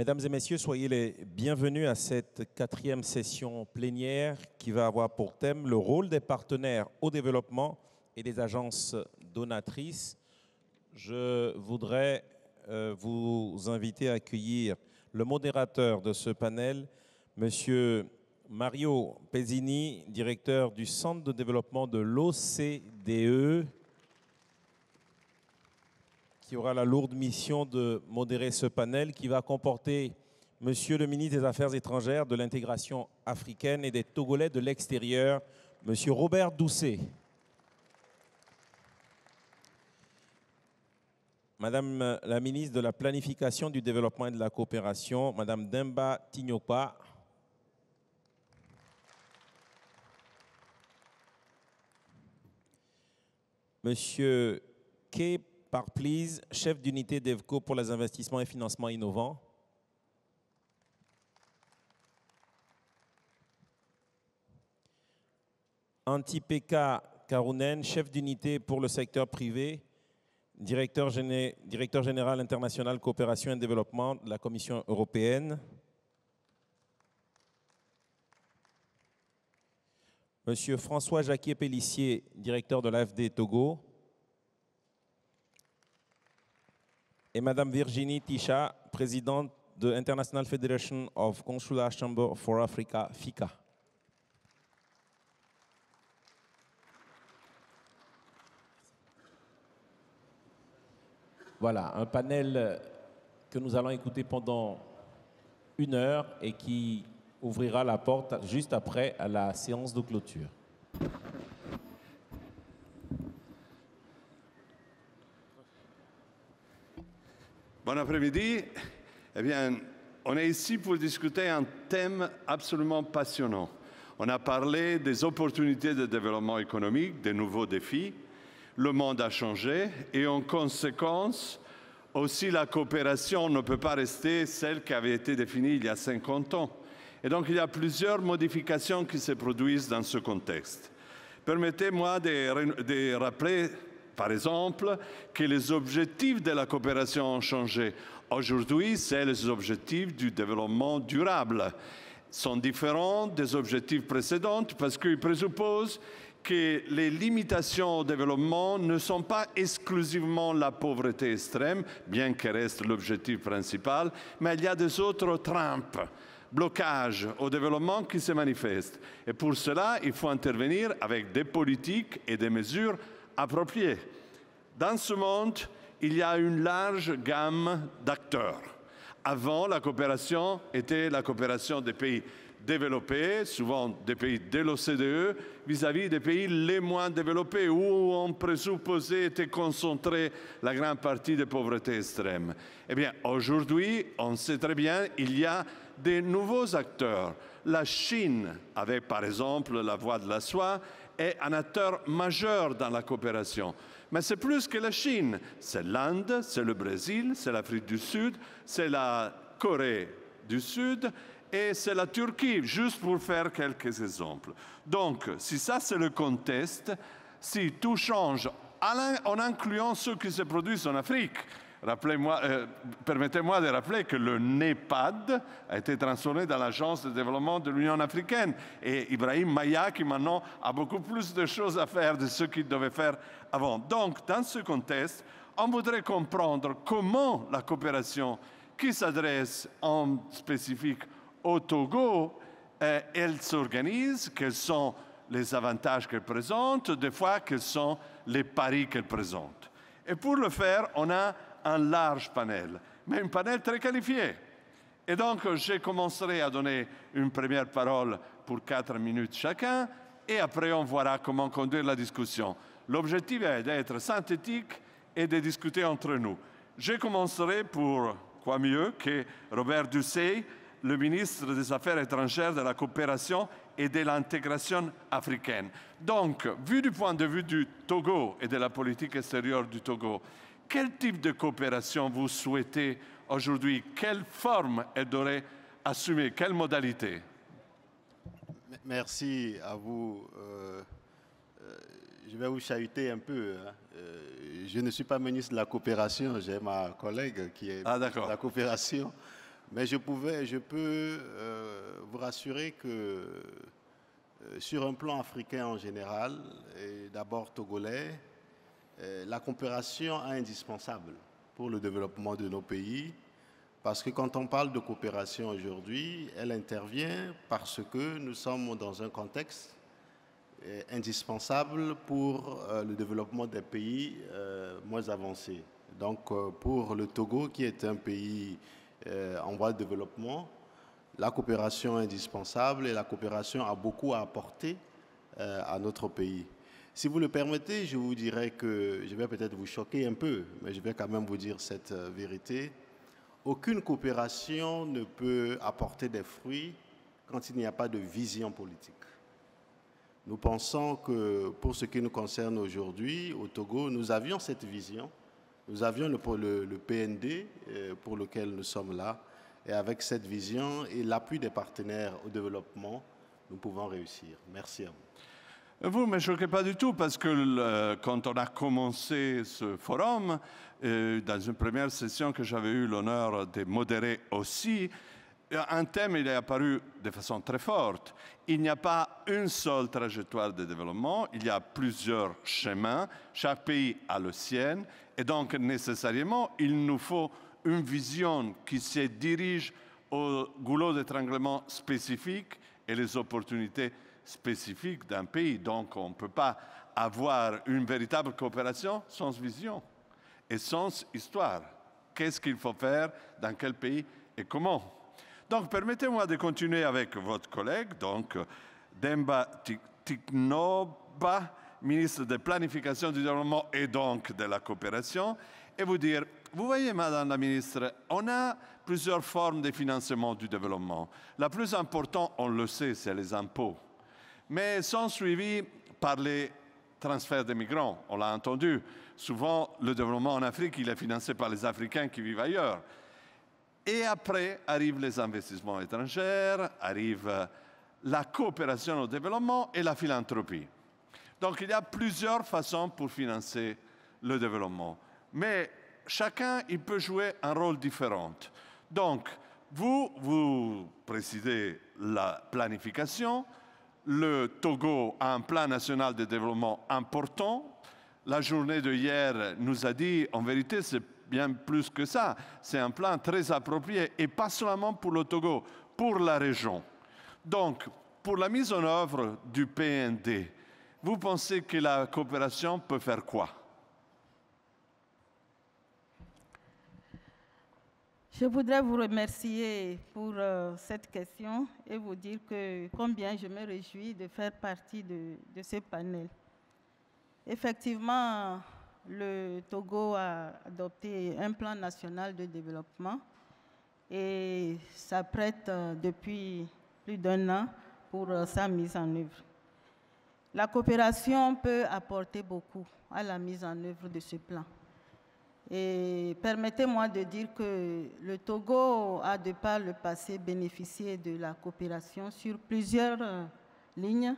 Mesdames et messieurs, soyez les bienvenus à cette 4e session plénière qui va avoir pour thème le rôle des partenaires au développement et des agences donatrices. Je voudrais vous inviter à accueillir le modérateur de ce panel, Monsieur Mario Pezzini, directeur du Centre de développement de l'OCDE, qui aura la lourde mission de modérer ce panel qui va comporter Monsieur le ministre des Affaires étrangères, de l'intégration africaine et des Togolais de l'extérieur, Monsieur Robert Doucet. Madame la ministre de la Planification, du Développement et de la Coopération, Madame Demba Tignopa. Monsieur Kay Parplease, chef d'unité d'EVCO pour les investissements et financements innovants. Antipeka Karunen, chef d'unité pour le secteur privé, directeur général international coopération et développement de la Commission européenne. Monsieur François Jacquier-Pellissier, directeur de l'AFD Togo. Et Madame Virginie Ticha, présidente de International Federation of Consular Chamber for Africa, FICA. Voilà, un panel que nous allons écouter pendant 1 heure et qui ouvrira la porte juste après à la séance de clôture. Bon après-midi. Eh bien, on est ici pour discuter un thème absolument passionnant. On a parlé des opportunités de développement économique, des nouveaux défis. Le monde a changé et en conséquence, aussi la coopération ne peut pas rester celle qui avait été définie il y a 50 ans. Et donc, il y a plusieurs modifications qui se produisent dans ce contexte. Permettez-moi de rappeler, par exemple, que les objectifs de la coopération ont changé. Aujourd'hui, c'est les objectifs du développement durable. Ils sont différents des objectifs précédents parce qu'ils présupposent que les limitations au développement ne sont pas exclusivement la pauvreté extrême, bien qu'elle reste l'objectif principal, mais il y a des autres trampes, blocages au développement qui se manifestent. Et pour cela, il faut intervenir avec des politiques et des mesures appropriées. Dans ce monde, il y a une large gamme d'acteurs. Avant, la coopération était la coopération des pays développés, souvent des pays de l'OCDE, vis-à-vis des pays les moins développés, où on présupposait était concentrée la grande partie des pauvretés extrêmes. Eh bien, aujourd'hui, on sait très bien, il y a des nouveaux acteurs. La Chine, avec par exemple la voie de la soie, est un acteur majeur dans la coopération. Mais c'est plus que la Chine. C'est l'Inde, c'est le Brésil, c'est l'Afrique du Sud, c'est la Corée du Sud et c'est la Turquie, juste pour faire quelques exemples. Donc, si ça c'est le contexte, si tout change en incluant ceux qui se produisent en Afrique, permettez-moi de rappeler que le NEPAD a été transformé dans l'Agence de développement de l'Union africaine et Ibrahim Maya qui maintenant a beaucoup plus de choses à faire de ce qu'il devait faire avant. Donc, dans ce contexte, on voudrait comprendre comment la coopération qui s'adresse en spécifique au Togo, elle s'organise, quels sont les avantages qu'elle présente, des fois quels sont les paris qu'elle présente. Et pour le faire, on a un large panel, mais un panel très qualifié. Et donc, je commencerai à donner une première parole pour 4 minutes chacun, et après on verra comment conduire la discussion. L'objectif est d'être synthétique et de discuter entre nous. Je commencerai pour, quoi mieux, que Robert Doucet, le ministre des Affaires étrangères, de la coopération et de l'intégration africaine. Donc, vu du point de vue du Togo et de la politique extérieure du Togo, quel type de coopération vous souhaitez aujourd'hui? Quelle forme elle devrait assumer? Quelle modalité? Merci à vous. Je vais vous chahuter un peu. Je ne suis pas ministre de la coopération, j'ai ma collègue qui est de la coopération. Mais je peux vous rassurer que sur un plan africain en général, et d'abord togolais, la coopération est indispensable pour le développement de nos pays. Parce que quand on parle de coopération aujourd'hui, elle intervient parce que nous sommes dans un contexte indispensable pour le développement des pays moins avancés. Donc pour le Togo, qui est un pays en voie de développement, la coopération est indispensable et la coopération a beaucoup à apporter à notre pays. Si vous le permettez, je vous dirais que je vais peut-être vous choquer un peu, mais je vais quand même vous dire cette vérité. Aucune coopération ne peut apporter des fruits quand il n'y a pas de vision politique. Nous pensons que pour ce qui nous concerne aujourd'hui, au Togo, nous avions cette vision. Nous avions le PND pour lequel nous sommes là. Et avec cette vision et l'appui des partenaires au développement, nous pouvons réussir. Merci à vous. Vous ne me choquez pas du tout parce que quand on a commencé ce forum, dans une première session que j'avais eu l'honneur de modérer aussi, un thème il est apparu de façon très forte. Il n'y a pas une seule trajectoire de développement, il y a plusieurs chemins, chaque pays a le sien, et donc nécessairement il nous faut une vision qui se dirige au goulot d'étranglement spécifique et les opportunités spécifiques d'un pays. Donc on ne peut pas avoir une véritable coopération sans vision et sans histoire. Qu'est-ce qu'il faut faire, dans quel pays et comment? Donc permettez-moi de continuer avec votre collègue, donc Demba Tiknoba, ministre de Planification du Développement et donc de la coopération, et vous dire, vous voyez, Madame la Ministre, on a plusieurs formes de financement du développement. La plus importante, on le sait, c'est les impôts. Mais sont suivis par les transferts de migrants. On l'a entendu. Souvent, le développement en Afrique, il est financé par les Africains qui vivent ailleurs. Et après, arrivent les investissements étrangers, arrive la coopération au développement et la philanthropie. Donc, il y a plusieurs façons pour financer le développement. Mais chacun, il peut jouer un rôle différent. Donc, vous présidez la planification. Le Togo a un plan national de développement important. La journée de hier nous a dit, en vérité, c'est bien plus que ça. C'est un plan très approprié, et pas seulement pour le Togo, pour la région. Donc, pour la mise en œuvre du PND, vous pensez que la coopération peut faire quoi? Je voudrais vous remercier pour cette question et vous dire que combien je me réjouis de faire partie de ce panel. Effectivement, le Togo a adopté un plan national de développement et s'apprête depuis plus d'1 an pour sa mise en œuvre. La coopération peut apporter beaucoup à la mise en œuvre de ce plan. Et permettez-moi de dire que le Togo a, de par le passé, bénéficié de la coopération sur plusieurs lignes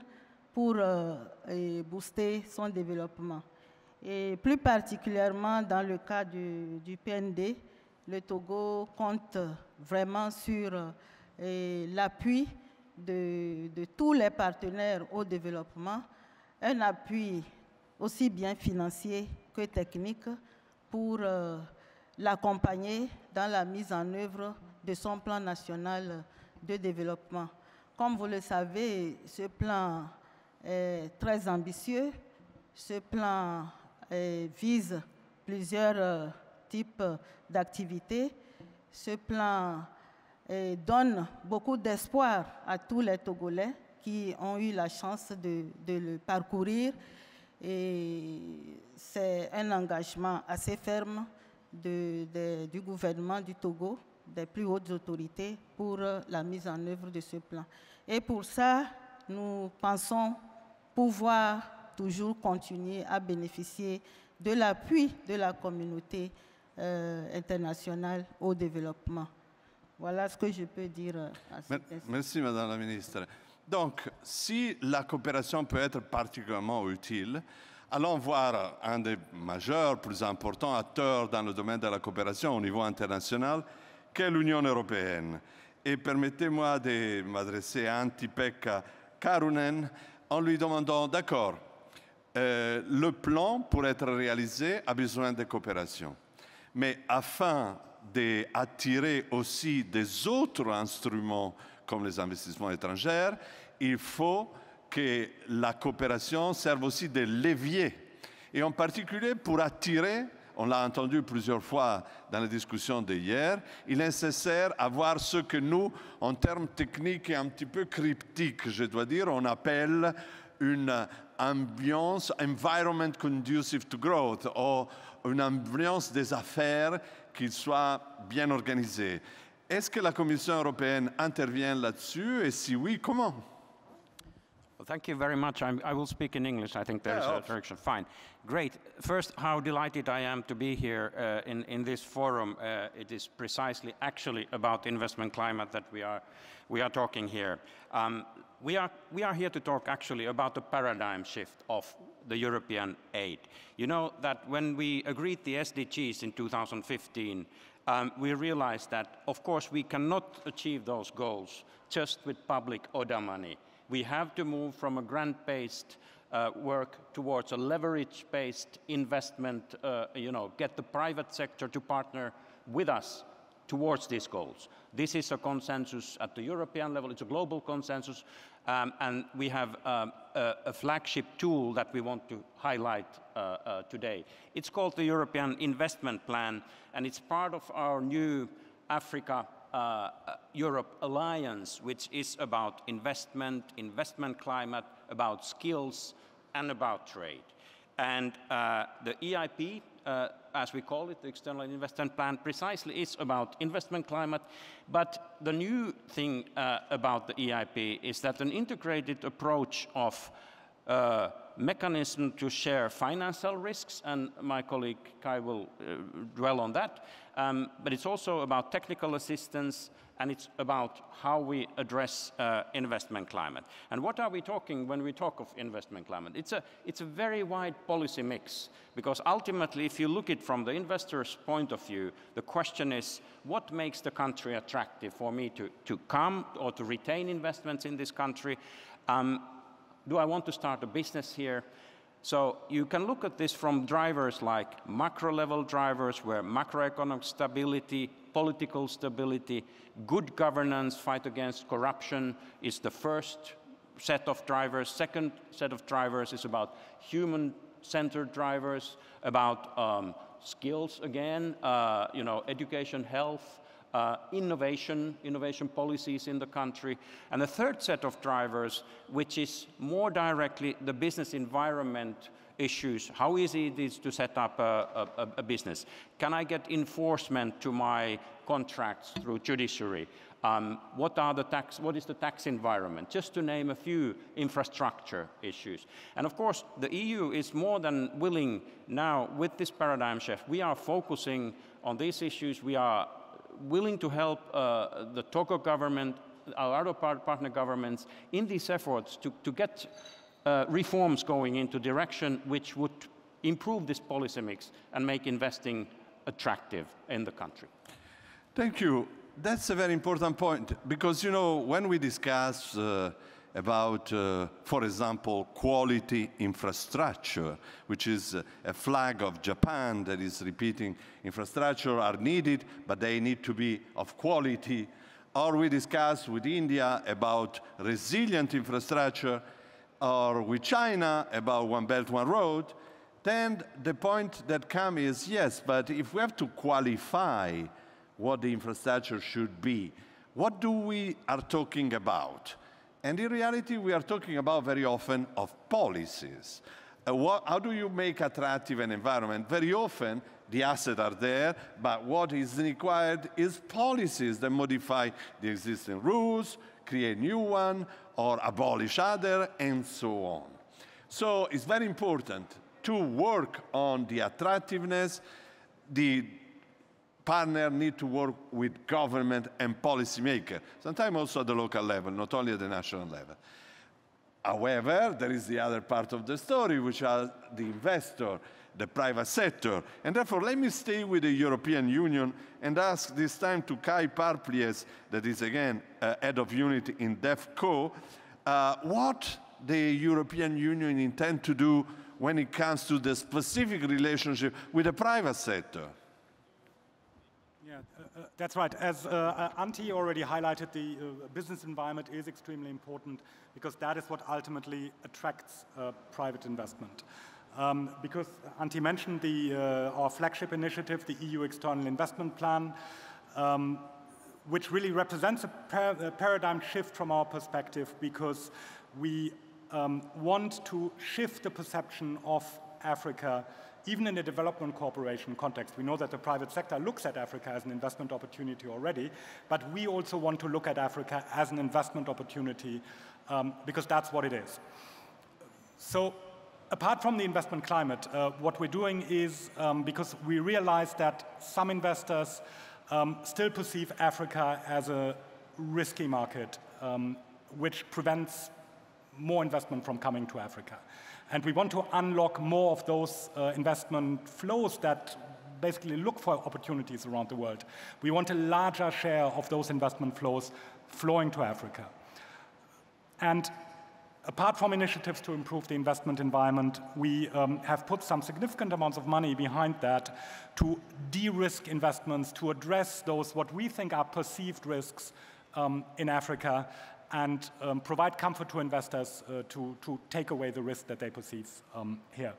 pour booster son développement. Et plus particulièrement dans le cas du PND, le Togo compte vraiment sur l'appui de tous les partenaires au développement, un appui aussi bien financier que technique, pour l'accompagner dans la mise en œuvre de son plan national de développement. Comme vous le savez, ce plan est très ambitieux. Ce plan vise plusieurs types d'activités. Ce plan donne beaucoup d'espoir à tous les Togolais qui ont eu la chance de le parcourir. Et c'est un engagement assez ferme du gouvernement du Togo, des plus hautes autorités, pour la mise en œuvre de ce plan. Et pour ça, nous pensons pouvoir toujours continuer à bénéficier de l'appui de la communauté internationale au développement. Voilà ce que je peux dire à cette question. Merci, Madame la Ministre. Donc, si la coopération peut être particulièrement utile, allons voir un des majeurs, plus importants acteurs dans le domaine de la coopération au niveau international, qu'est l'Union européenne. Et permettez-moi de m'adresser à Antti-Pekka Karunen en lui demandant, d'accord, le plan, pour être réalisé, a besoin de coopération. Mais afin d'attirer aussi des autres instruments comme les investissements étrangers, il faut que la coopération serve aussi de levier. Et en particulier pour attirer, on l'a entendu plusieurs fois dans la discussion d'hier, il est nécessaire d'avoir ce que nous, en termes techniques et un petit peu cryptiques, je dois dire, on appelle une ambiance, environment conducive to growth, ou une ambiance des affaires qui soit bien organisée. Est-ce que la Commission européenne intervient là-dessus, et si oui, comment? Well, thank you very much. I will speak in English. I think there's a direction. Fine. Great. First, how delighted I am to be here in this forum. It is precisely actually about investment climate that we are talking here. We are here to talk actually about the paradigm shift of the European aid. You know that when we agreed the SDGs in 2015, we realized that, of course, we cannot achieve those goals just with public ODA money. We have to move from a grant-based work towards a leverage-based investment, get the private sector to partner with us towards these goals. This is a consensus at the European level, it's a global consensus, and we have a flagship tool that we want to highlight today. It's called the European Investment Plan, and it's part of our new Africa Europe Alliance, which is about investment, investment climate, about skills, and about trade. And the EIP, as we call it, the External Investment Plan, precisely is about investment climate. But the new thing about the EIP is that an integrated approach of mechanism to share financial risks, and my colleague Kai will dwell on that, but it's also about technical assistance, and it's about how we address investment climate. And what are we talking when we talk of investment climate? It's a very wide policy mix, because ultimately, if you look at it from the investor's point of view, the question is, what makes the country attractive for me to come or to retain investments in this country? Do I want to start a business here? So you can look at this from drivers like macro-level drivers, where macroeconomic stability, political stability, good governance, fight against corruption is the first set of drivers. Second set of drivers is about human-centered drivers, about skills again, education, health, innovation policies in the country. And the third set of drivers, which is more directly the business environment issues. How easy it is to set up a business? Can I get enforcement to my contracts through judiciary? What is the tax environment? Just to name a few infrastructure issues. And of course, the EU is more than willing now with this paradigm shift. We are focusing on these issues. We are willing to help the Togo government, our other partner governments, in these efforts to get reforms going into direction which would improve this policy mix and make investing attractive in the country. Thank you. That's a very important point, because, when we discuss about, for example, quality infrastructure, which is a flag of Japan that is repeating infrastructure are needed, but they need to be of quality. Or we discuss with India about resilient infrastructure, or with China about One Belt, One Road. Then the point that comes is, yes, but if we have to qualify what the infrastructure should be, what do we are talking about? And in reality, we are talking about very often of policies. How do you make attractive an environment? Very often, the assets are there, but what is required is policies that modify the existing rules, create new ones, or abolish others, and so on. So it's very important to work on the attractiveness. The partner need to work with government and policymakers, sometimes also at the local level, not only at the national level. However, there is the other part of the story, which are the investor. the private sector. And therefore, let me stay with the European Union and ask this time to Kai Parplies, that is again head of unit in DEFCO, what the European Union intend to do when it comes to the specific relationship with the private sector. Yeah, that's right. As Antti already highlighted, the business environment is extremely important because that is what ultimately attracts private investment. Because Antti mentioned our flagship initiative, the EU External Investment Plan, which really represents a paradigm shift from our perspective, because we want to shift the perception of Africa, even in the development cooperation context. We know that the private sector looks at Africa as an investment opportunity already, but we also want to look at Africa as an investment opportunity because that's what it is. So apart from the investment climate, what we're doing is, because we realize that some investors still perceive Africa as a risky market, which prevents more investment from coming to Africa. And we want to unlock more of those investment flows that basically look for opportunities around the world. We want a larger share of those investment flows flowing to Africa. And apart from initiatives to improve the investment environment, we have put some significant amounts of money behind that to de-risk investments, to address those what we think are perceived risks in Africa, and provide comfort to investors to take away the risk that they perceive here.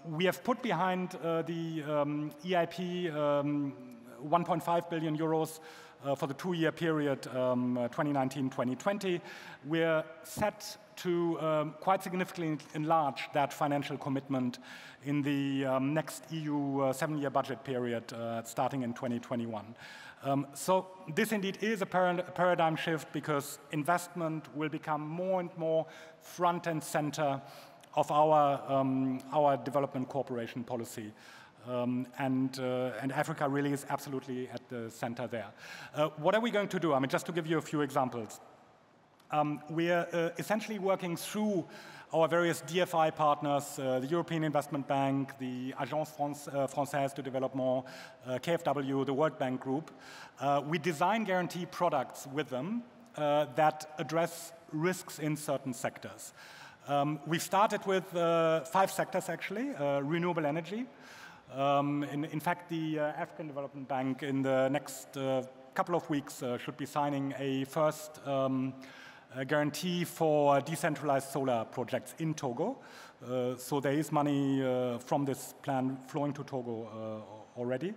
We have put behind the EIP 1.5 billion euros for the 2-year period, 2019-2020. We're set to quite significantly enlarge that financial commitment in the next EU 7-year budget period starting in 2021. So this indeed is a paradigm shift, because investment will become more and more front and center of our development cooperation policy. And Africa really is absolutely at the center there. What are we going to do? I mean, just to give you a few examples. We're essentially working through our various DFI partners, the European Investment Bank, the Agence Française de Développement, KfW, the World Bank Group. We design guarantee products with them that address risks in certain sectors. We've started with 5 sectors, actually. Renewable energy. In fact, the African Development Bank in the next couple of weeks should be signing a first a guarantee for decentralized solar projects in Togo. So there is money from this plan flowing to Togo already.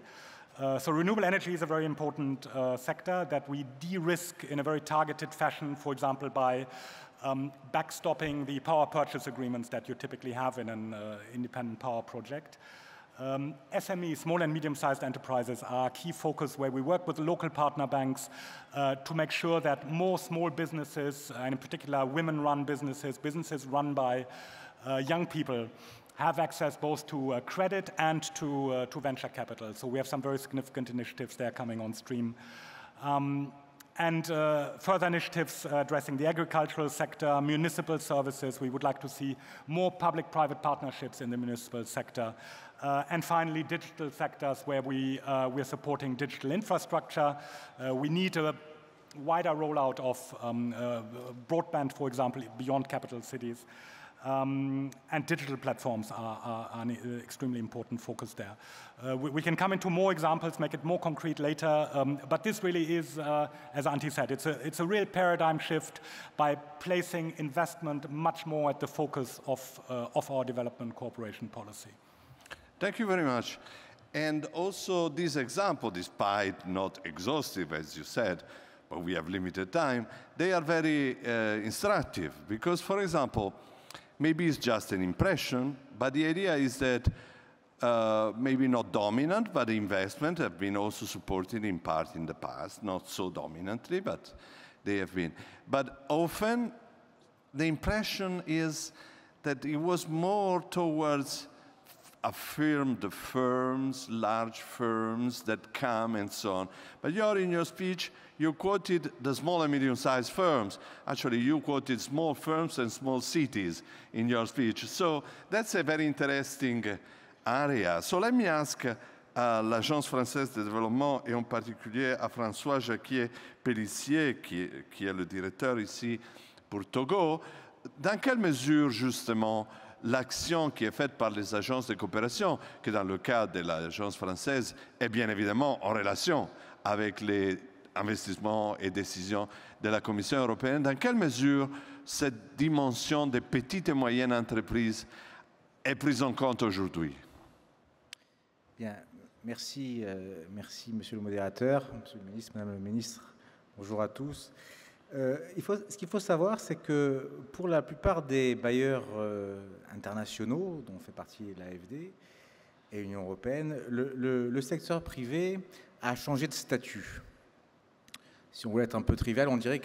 So renewable energy is a very important sector that we de-risk in a very targeted fashion, for example, by backstopping the power purchase agreements that you typically have in an independent power project. SMEs, small and medium-sized enterprises, are a key focus where we work with local partner banks to make sure that more small businesses, and in particular women-run businesses, businesses run by young people, have access both to credit and to venture capital. So we have some very significant initiatives there coming on stream. And further initiatives addressing the agricultural sector, municipal services. We would like to see more public-private partnerships in the municipal sector. And finally, digital sectors where we're supporting digital infrastructure. We need a wider rollout of broadband, for example, beyond capital cities. And digital platforms are an extremely important focus there. We can come into more examples, make it more concrete later, but this really is, as Antti said, it's a real paradigm shift by placing investment much more at the focus of our development cooperation policy. Thank you very much. And also this example, despite not exhaustive, as you said, but we have limited time, they are very instructive because, for example, maybe it's just an impression, but the idea is that maybe not dominant, but the investment have been also supported in part in the past, not so dominantly, but they have been. But often the impression is that it was more towards affirmed firms, large firms that come and so on. But in your speech, you quoted the small and medium-sized firms. Actually, you quoted small firms and small cities in your speech. So that's a very interesting area. So let me ask l'Agence française de développement et en particulier à François Jacquier-Pellissier, qui est le directeur ici pour Togo, dans quelle mesure justement l'action qui est faite par les agences de coopération, qui dans le cas de l'agence française est bien évidemment en relation avec les investissements et décisions de la Commission européenne, dans quelle mesure cette dimension des petites et moyennes entreprises est prise en compte aujourd'hui? Bien, merci, merci Monsieur le modérateur, Monsieur le ministre, Madame le ministre, bonjour à tous. Ce qu'il faut savoir, c'est que pour la plupart des bailleurs internationaux, dont fait partie l'AFD et l'Union européenne, le secteur privé a changé de statut. Si on voulait être un peu trivial, on dirait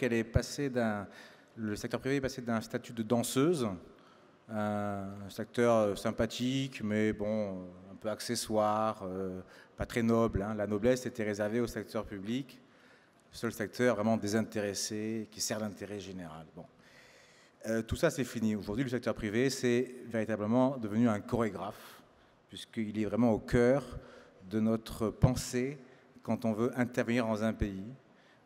le secteur privé est passé d'un statut de danseuse, un secteur sympathique, mais bon, un peu accessoire, pas très noble. Hein. La noblesse était réservée au secteur public, le seul secteur vraiment désintéressé, qui sert l'intérêt général. Bon. Tout ça, c'est fini. Aujourd'hui, le secteur privé, c'est véritablement devenu un chorégraphe, puisqu'il est vraiment au cœur de notre pensée quand on veut intervenir dans un pays.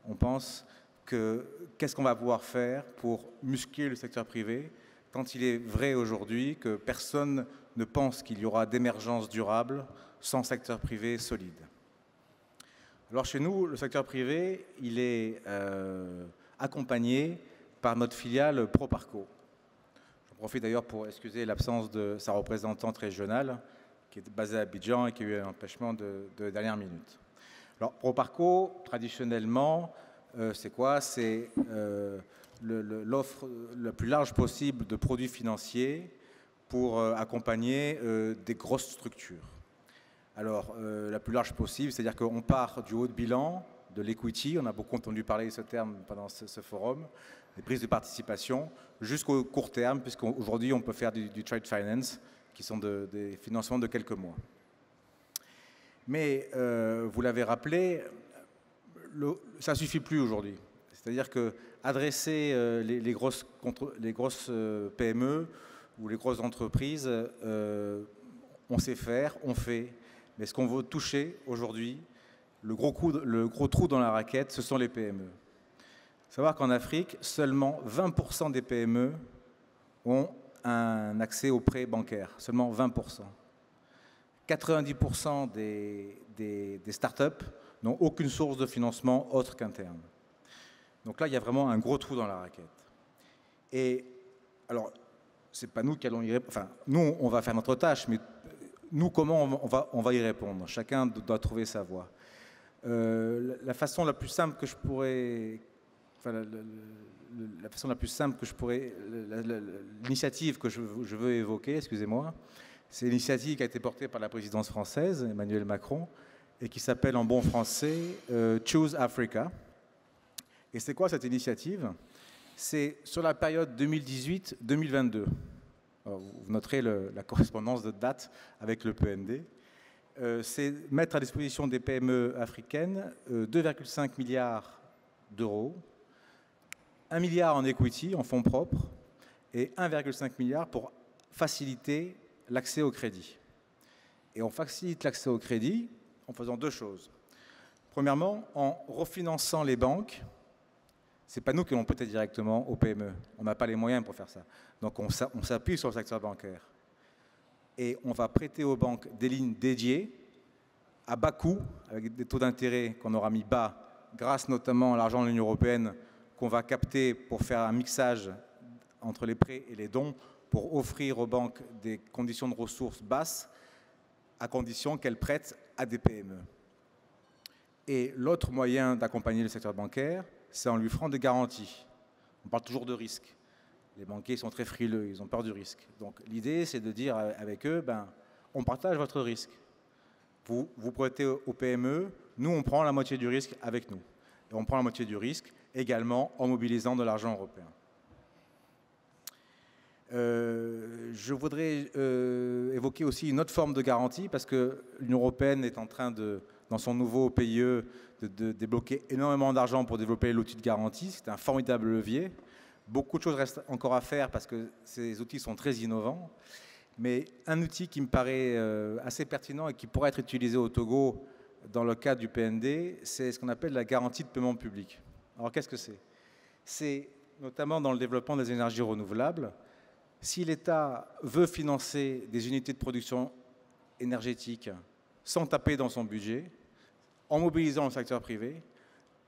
On pense qu'est-ce qu'on va pouvoir faire pour muscler le secteur privé, quand il est vrai aujourd'hui que personne ne pense qu'il y aura d'émergence durable sans secteur privé solide. Alors chez nous, le secteur privé, il est accompagné par notre filiale Proparco. J'en profite d'ailleurs pour excuser l'absence de sa représentante régionale, qui est basée à Abidjan et qui a eu un empêchement de dernière minute. Alors Proparco, traditionnellement, c'est quoi? C'est l'offre la plus large possible de produits financiers pour accompagner des grosses structures. Alors, la plus large possible, c'est-à-dire qu'on part du haut de bilan, de l'equity, on a beaucoup entendu parler de ce terme pendant ce forum, des prises de participation, jusqu'au court terme, puisqu'aujourd'hui on peut faire du trade finance, qui sont des financements de quelques mois. Mais, vous l'avez rappelé, ça ne suffit plus aujourd'hui. C'est-à-dire qu'adresser les grosses PME ou les grosses entreprises, on sait faire, on fait. Mais ce qu'on veut toucher aujourd'hui, le gros trou dans la raquette, ce sont les PME. Il faut savoir qu'en Afrique, seulement 20% des PME ont un accès aux prêts bancaires. Seulement 20%. 90% des startups n'ont aucune source de financement autre qu'interne. Donc là, il y a vraiment un gros trou dans la raquette. Et alors, c'est pas nous qui allons y répondre. Enfin, nous, on va faire notre tâche, mais nous, comment on va y répondre? Chacun doit trouver sa voie. La façon la plus simple que je pourrais... Enfin, l'initiative que je veux évoquer, excusez-moi, c'est l'initiative qui a été portée par la présidence française, Emmanuel Macron, et qui s'appelle en bon français Choose Africa. Et c'est quoi cette initiative? C'est sur la période 2018-2022. Vous noterez la correspondance de date avec le PND. C'est mettre à disposition des PME africaines 2,5 milliards d'euros, 1 milliard en equity, en fonds propres, et 1,5 milliard pour faciliter l'accès au crédit. Et on facilite l'accès au crédit en faisant deux choses. Premièrement, en refinançant les banques. Ce n'est pas nous qui allons prêter directement aux PME. On n'a pas les moyens pour faire ça. Donc on s'appuie sur le secteur bancaire. Et on va prêter aux banques des lignes dédiées, à bas coût, avec des taux d'intérêt qu'on aura mis bas, grâce notamment à l'argent de l'Union européenne qu'on va capter pour faire un mixage entre les prêts et les dons, pour offrir aux banques des conditions de ressources basses, à condition qu'elles prêtent à des PME. Et l'autre moyen d'accompagner le secteur bancaire, c'est en lui offrant des garanties. On parle toujours de risque. Les banquiers sont très frileux, ils ont peur du risque. Donc l'idée, c'est de dire avec eux, on partage votre risque. Vous prêtez aux PME, nous, on prend la moitié du risque avec nous. Et on prend la moitié du risque également en mobilisant de l'argent européen. Je voudrais évoquer aussi une autre forme de garantie, parce que l'Union européenne est en train dans son nouveau PIE, de débloquer énormément d'argent pour développer l'outil de garantie. C'est un formidable levier. Beaucoup de choses restent encore à faire parce que ces outils sont très innovants. Mais un outil qui me paraît assez pertinent et qui pourrait être utilisé au Togo dans le cadre du PND, c'est ce qu'on appelle la garantie de paiement public. Alors qu'est-ce que c'est? C'est notamment dans le développement des énergies renouvelables. Si l'État veut financer des unités de production énergétique sans taper dans son budget, en mobilisant le secteur privé,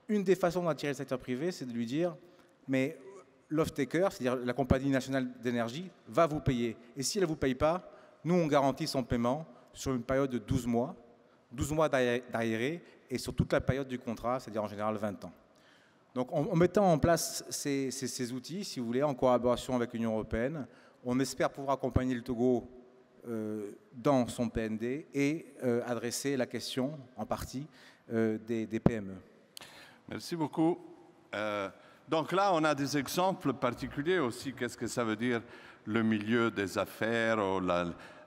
une des façons d'attirer le secteur privé, c'est de lui dire « mais l'off-taker, c'est-à-dire la compagnie nationale d'énergie, va vous payer. Et si elle ne vous paye pas, nous, on garantit son paiement sur une période de 12 mois d'arriérés et sur toute la période du contrat, c'est-à-dire en général 20 ans. » Donc en mettant en place ces outils, si vous voulez, en collaboration avec l'Union européenne, on espère pouvoir accompagner le Togo dans son PND et adresser la question, en partie, des PME. Merci beaucoup. Donc là, on a des exemples particuliers aussi. Qu'est-ce que ça veut dire le milieu des affaires ou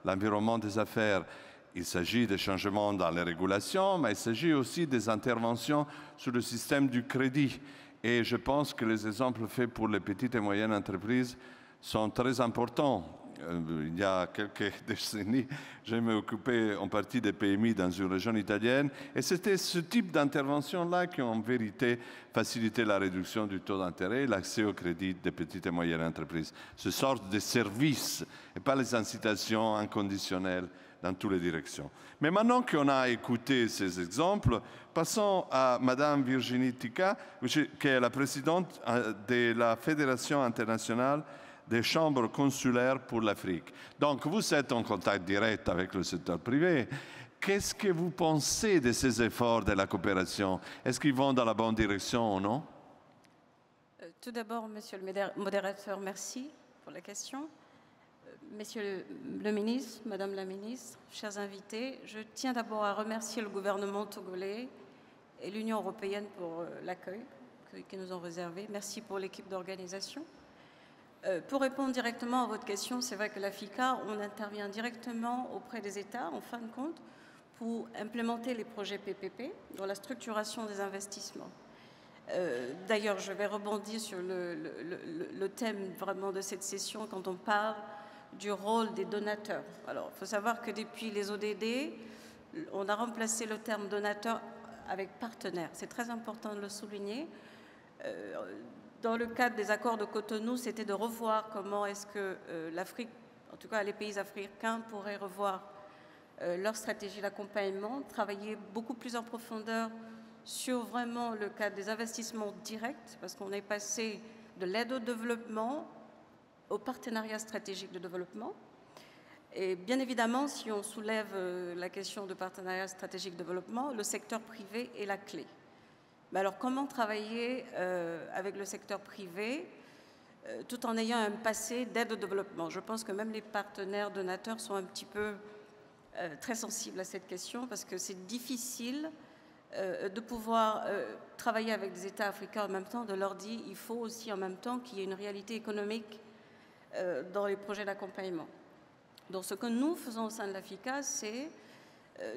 l'environnement des affaires? Il s'agit de changements dans les régulations, mais il s'agit aussi des interventions sur le système du crédit. Et je pense que les exemples faits pour les petites et moyennes entreprises sont très importants. Il y a quelques décennies, je m'occupais en partie des PMI dans une région italienne, et c'était ce type d'intervention-là qui ont en vérité facilité la réduction du taux d'intérêt et l'accès au crédit des petites et moyennes entreprises. Ce sort de services et pas les incitations inconditionnelles dans toutes les directions. Mais maintenant qu'on a écouté ces exemples, passons à Madame Virginie Tika, qui est la présidente de la Fédération internationale des chambres consulaires pour l'Afrique. Donc, vous êtes en contact direct avec le secteur privé. Qu'est-ce que vous pensez de ces efforts de la coopération? Est-ce qu'ils vont dans la bonne direction ou non? Tout d'abord, Monsieur le modérateur, merci pour la question. Monsieur le ministre, Madame la ministre, chers invités, je tiens d'abord à remercier le gouvernement togolais et l'Union européenne pour l'accueil qu'ils nous ont réservé. Merci pour l'équipe d'organisation. Pour répondre directement à votre question, c'est vrai que l'AFICA, on intervient directement auprès des États, en fin de compte, pour implémenter les projets PPP dans la structuration des investissements. D'ailleurs, je vais rebondir sur le thème vraiment de cette session quand on parle du rôle des donateurs. Alors, il faut savoir que depuis les ODD, on a remplacé le terme donateur avec partenaire. C'est très important de le souligner. Dans le cadre des accords de Cotonou, c'était de revoir comment est-ce que l'Afrique, en tout cas les pays africains, pourraient revoir leur stratégie d'accompagnement, travailler beaucoup plus en profondeur sur vraiment le cadre des investissements directs, parce qu'on est passé de l'aide au développement au partenariat stratégique de développement. Et bien évidemment, si on soulève la question de partenariat stratégique de développement, le secteur privé est la clé. Mais alors, comment travailler avec le secteur privé tout en ayant un passé d'aide au développement? Je pense que même les partenaires donateurs sont un petit peu très sensibles à cette question parce que c'est difficile de pouvoir travailler avec des États africains en même temps, de leur dire il faut aussi en même temps qu'il y ait une réalité économique dans les projets d'accompagnement. Donc, ce que nous faisons au sein de l'AFICA, c'est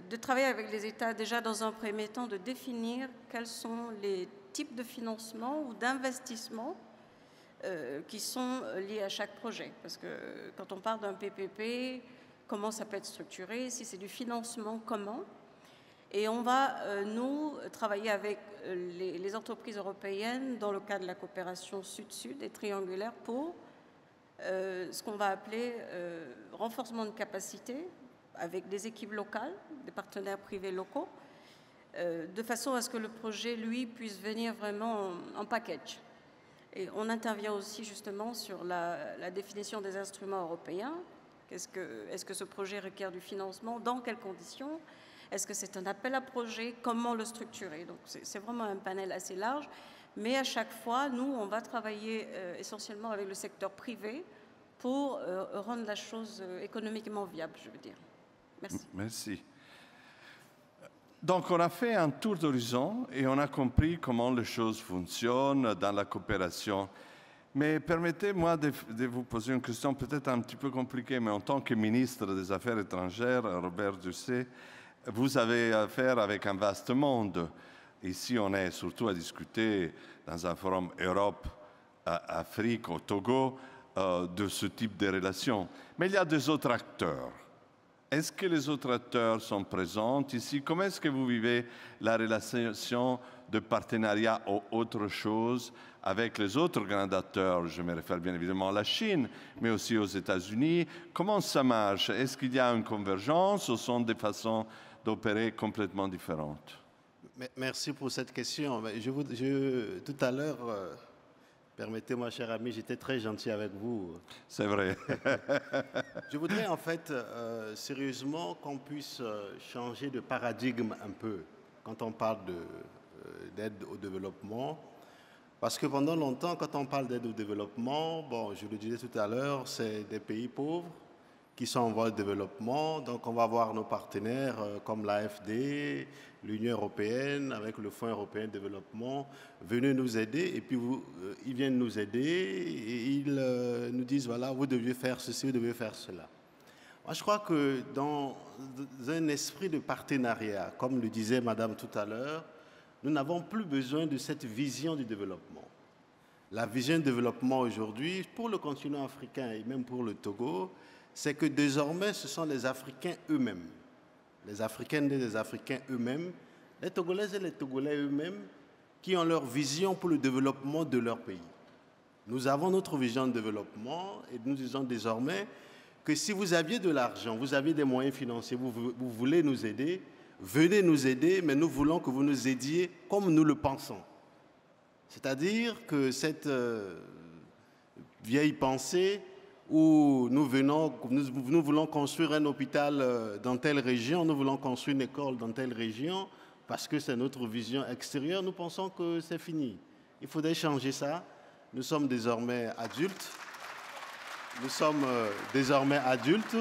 de travailler avec les États déjà dans un premier temps, de définir quels sont les types de financement ou d'investissement qui sont liés à chaque projet. Parce que quand on parle d'un PPP, comment ça peut être structuré, si c'est du financement, comment. Et on va, nous, travailler avec les entreprises européennes dans le cadre de la coopération sud-sud et triangulaire pour ce qu'on va appeler renforcement de capacité avec des équipes locales, des partenaires privés locaux, de façon à ce que le projet, lui, puisse venir vraiment en package. Et on intervient aussi justement sur la définition des instruments européens. Est-ce que ce projet requiert du financement? Dans quelles conditions? Est-ce que c'est un appel à projet? Comment le structurer? Donc c'est vraiment un panel assez large. Mais à chaque fois, nous, on va travailler essentiellement avec le secteur privé pour rendre la chose économiquement viable, je veux dire. Merci. Merci. Donc, on a fait un tour d'horizon et on a compris comment les choses fonctionnent dans la coopération. Mais permettez-moi de vous poser une question peut-être un petit peu compliquée, mais en tant que ministre des Affaires étrangères, Robert Dussé, vous avez affaire avec un vaste monde. Ici, on est surtout à discuter dans un forum Europe-Afrique au Togo, de ce type de relation. Mais il y a des autres acteurs. Est-ce que les autres acteurs sont présents ici? Comment est-ce que vous vivez la relation de partenariat ou autre chose avec les autres grands acteurs? Je me réfère bien évidemment à la Chine, mais aussi aux États-Unis. Comment ça marche? Est-ce qu'il y a une convergence ou sont des façons d'opérer complètement différentes? Merci pour cette question. Tout à l'heure, permettez-moi, cher ami, j'étais très gentil avec vous. C'est vrai. Je voudrais en fait, sérieusement, qu'on puisse changer de paradigme un peu quand on parle d'aide au développement. Parce que pendant longtemps, quand on parle d'aide au développement, bon, je le disais tout à l'heure, c'est des pays pauvres qui sont en voie de développement. Donc on va voir nos partenaires comme l'AFD, l'Union européenne, avec le Fonds européen de développement, venez nous aider. Et puis ils viennent nous aider et ils nous disent, voilà, vous deviez faire ceci, vous devez faire cela. Moi, je crois que dans un esprit de partenariat, comme le disait Madame tout à l'heure, nous n'avons plus besoin de cette vision du développement. La vision du développement aujourd'hui, pour le continent africain et même pour le Togo, c'est que désormais, ce sont les Africains eux-mêmes, les Africaines et les Africains eux-mêmes, les Togolaises et les Togolais eux-mêmes, qui ont leur vision pour le développement de leur pays. Nous avons notre vision de développement et nous disons désormais que si vous aviez de l'argent, vous aviez des moyens financiers, vous voulez nous aider, venez nous aider, mais nous voulons que vous nous aidiez comme nous le pensons. C'est-à-dire que cette vieille pensée où nous voulons construire un hôpital dans telle région, nous voulons construire une école dans telle région, parce que c'est notre vision extérieure, nous pensons que c'est fini. Il faudrait changer ça. Nous sommes désormais adultes. Nous sommes désormais adultes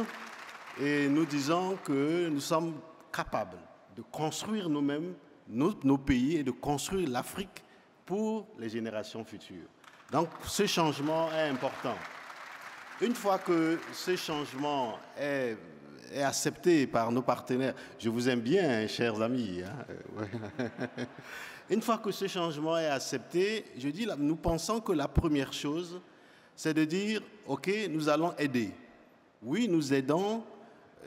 et nous disons que nous sommes capables de construire nous-mêmes nos pays et de construire l'Afrique pour les générations futures. Donc ce changement est important. Une fois que ce changement est accepté par nos partenaires, je vous aime bien, hein, chers amis. Hein. Une fois que ce changement est accepté, je dis, nous pensons que la première chose, c'est de dire, OK, nous allons aider. Oui, nous aidons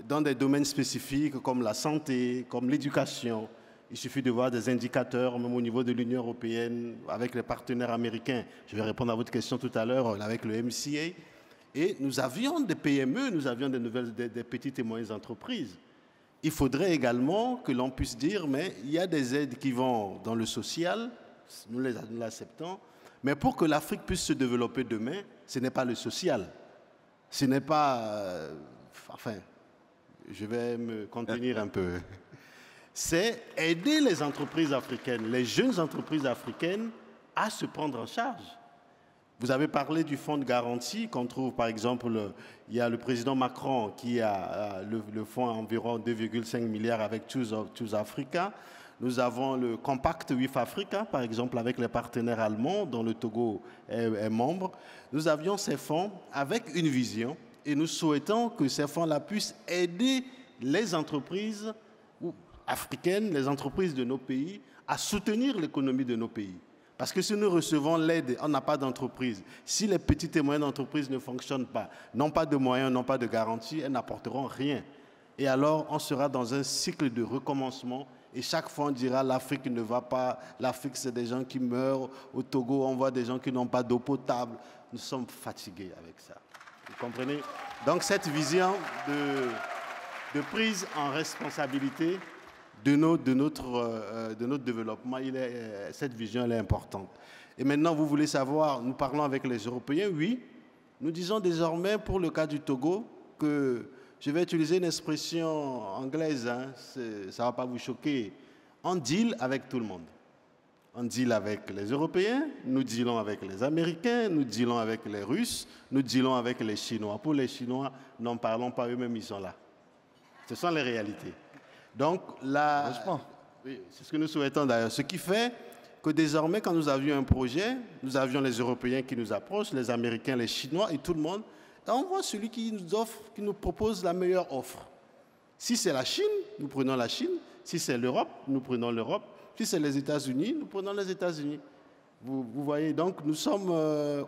dans des domaines spécifiques comme la santé, comme l'éducation. Il suffit de voir des indicateurs, même au niveau de l'Union européenne, avec les partenaires américains. Je vais répondre à votre question tout à l'heure avec le MCA. Et nous avions des PME, nous avions des petites et moyennes entreprises. Il faudrait également que l'on puisse dire, mais il y a des aides qui vont dans le social, nous l'acceptons, mais pour que l'Afrique puisse se développer demain, ce n'est pas le social. Ce n'est pas... enfin, je vais me contenir un peu. C'est aider les entreprises africaines, les jeunes entreprises africaines, à se prendre en charge. Vous avez parlé du fonds de garantie qu'on trouve, par exemple, il y a le président Macron qui a le fonds à environ 2,5 milliards avec Choose Africa. Nous avons le Compact with Africa, par exemple, avec les partenaires allemands, dont le Togo est membre. Nous avions ces fonds avec une vision et nous souhaitons que ces fonds-là puissent aider les entreprises africaines, les entreprises de nos pays, à soutenir l'économie de nos pays. Parce que si nous recevons l'aide, on n'a pas d'entreprise. Si les petites et moyennes entreprises ne fonctionnent pas, n'ont pas de moyens, n'ont pas de garantie, elles n'apporteront rien. Et alors, on sera dans un cycle de recommencement. Et chaque fois, on dira l'Afrique ne va pas. L'Afrique, c'est des gens qui meurent. Au Togo, on voit des gens qui n'ont pas d'eau potable. Nous sommes fatigués avec ça. Vous comprenez? Donc, cette vision de prise en responsabilité de notre développement, cette vision elle est importante. Et maintenant, vous voulez savoir, nous parlons avec les Européens, oui. Nous disons désormais, pour le cas du Togo, que, je vais utiliser une expression anglaise, hein, ça ne va pas vous choquer, on deal avec tout le monde. On deal avec les Européens, nous dealons avec les Américains, nous dealons avec les Russes, nous dealons avec les Chinois. Pour les Chinois, n'en parlons pas, eux-mêmes, ils sont là. Ce sont les réalités. Donc, là, oui, c'est ce que nous souhaitons d'ailleurs. Ce qui fait que désormais, quand nous avions un projet, nous avions les Européens qui nous approchent, les Américains, les Chinois et tout le monde. Et on voit celui qui nous offre, qui nous propose la meilleure offre. Si c'est la Chine, nous prenons la Chine. Si c'est l'Europe, nous prenons l'Europe. Si c'est les États-Unis, nous prenons les États-Unis. Vous voyez, donc nous sommes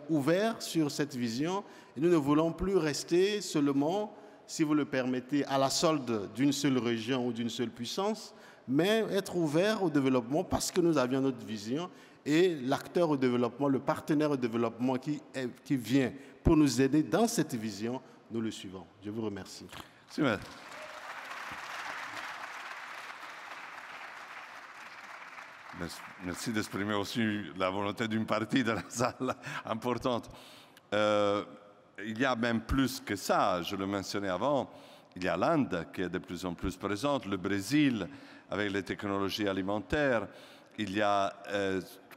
ouverts sur cette vision et nous ne voulons plus rester seulement, si vous le permettez, à la solde d'une seule région ou d'une seule puissance, mais être ouverts au développement parce que nous avions notre vision et l'acteur au développement, le partenaire au développement qui vient pour nous aider dans cette vision, nous le suivons. Je vous remercie. Super. Merci d'exprimer aussi la volonté d'une partie de la salle importante. Il y a même plus que ça, je le mentionnais avant, il y a l'Inde qui est de plus en plus présente, le Brésil avec les technologies alimentaires, il y a,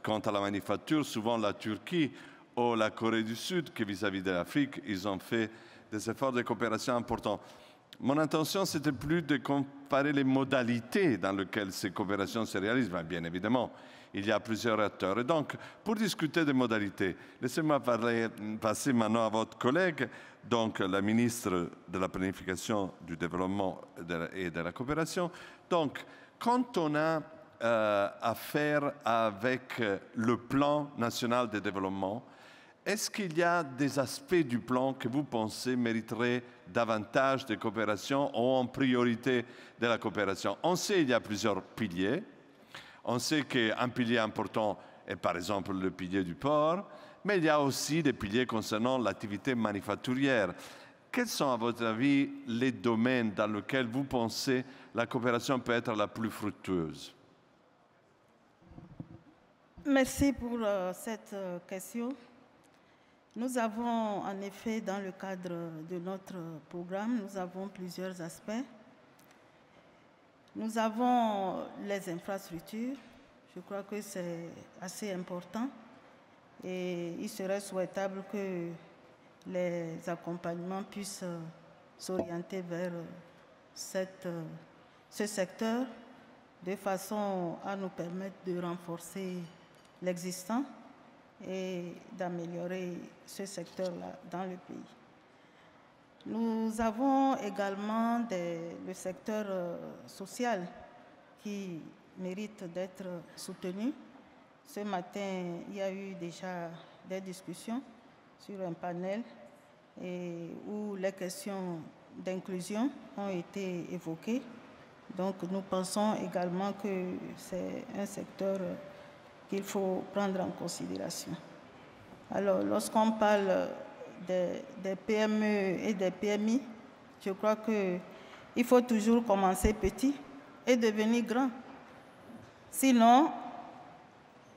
quant à la manufacture, souvent la Turquie ou la Corée du Sud qui vis-à-vis de l'Afrique, ils ont fait des efforts de coopération importants. Mon intention, c'était plus de comparer les modalités dans lesquelles ces coopérations se réalisent. Mais bien évidemment, il y a plusieurs acteurs. Et donc, pour discuter des modalités, laissez-moi passer maintenant à votre collègue, donc la ministre de la Planification, du Développement et de la Coopération. Donc, quand on a affaire avec le plan national de développement, est-ce qu'il y a des aspects du plan que vous pensez mériteraient davantage de coopération ou en priorité de la coopération? On sait qu'il y a plusieurs piliers. On sait qu'un pilier important est par exemple le pilier du port, mais il y a aussi des piliers concernant l'activité manufacturière. Quels sont, à votre avis, les domaines dans lesquels vous pensez la coopération peut être la plus fructueuse? Merci pour cette question. Nous avons en effet, dans le cadre de notre programme, nous avons plusieurs aspects. Nous avons les infrastructures. Je crois que c'est assez important et il serait souhaitable que les accompagnements puissent s'orienter vers ce secteur de façon à nous permettre de renforcer l'existant et d'améliorer ce secteur-là dans le pays. Nous avons également le secteur social qui mérite d'être soutenu. Ce matin, il y a eu déjà des discussions sur un panel où les questions d'inclusion ont été évoquées. Donc nous pensons également que c'est un secteur qu'il faut prendre en considération. Alors, lorsqu'on parle des PME et des PMI, je crois qu'il faut toujours commencer petit et devenir grand. Sinon,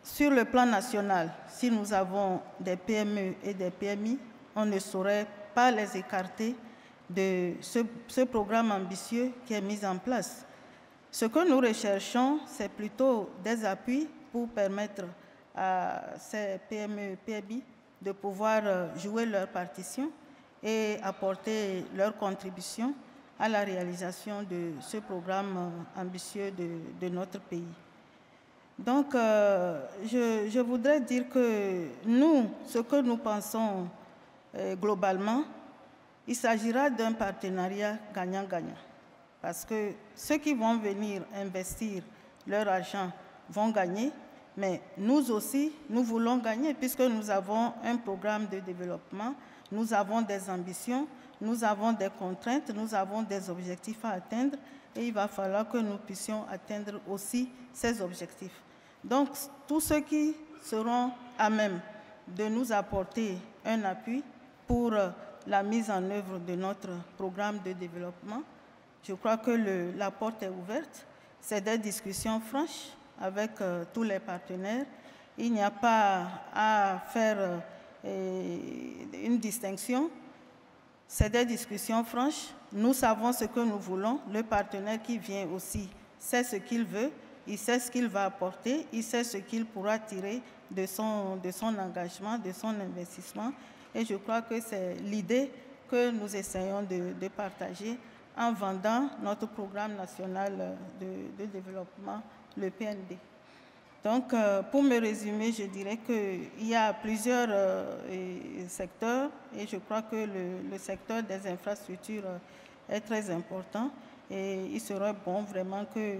sur le plan national, si nous avons des PME et des PMI, on ne saurait pas les écarter de ce programme ambitieux qui est mis en place. Ce que nous recherchons, c'est plutôt des appuis pour permettre à ces PME et PMI de pouvoir jouer leur partition et apporter leur contribution à la réalisation de ce programme ambitieux de notre pays. Donc, je voudrais dire que nous, ce que nous pensons globalement, il s'agira d'un partenariat gagnant-gagnant. Parce que ceux qui vont venir investir leur argent vont gagner, mais nous aussi, nous voulons gagner puisque nous avons un programme de développement, nous avons des ambitions, nous avons des contraintes, nous avons des objectifs à atteindre et il va falloir que nous puissions atteindre aussi ces objectifs. Donc, tous ceux qui seront à même de nous apporter un appui pour la mise en œuvre de notre programme de développement, je crois que la porte est ouverte. C'est des discussions franches avec tous les partenaires. Il n'y a pas à faire une distinction. C'est des discussions franches. Nous savons ce que nous voulons. Le partenaire qui vient aussi sait ce qu'il veut. Il sait ce qu'il va apporter. Il sait ce qu'il pourra tirer de son engagement, de son investissement. Et je crois que c'est l'idée que nous essayons de partager en vendant notre programme national de développement, le PND. Donc, pour me résumer, je dirais qu'il y a plusieurs secteurs et je crois que le secteur des infrastructures est très important et il serait bon vraiment que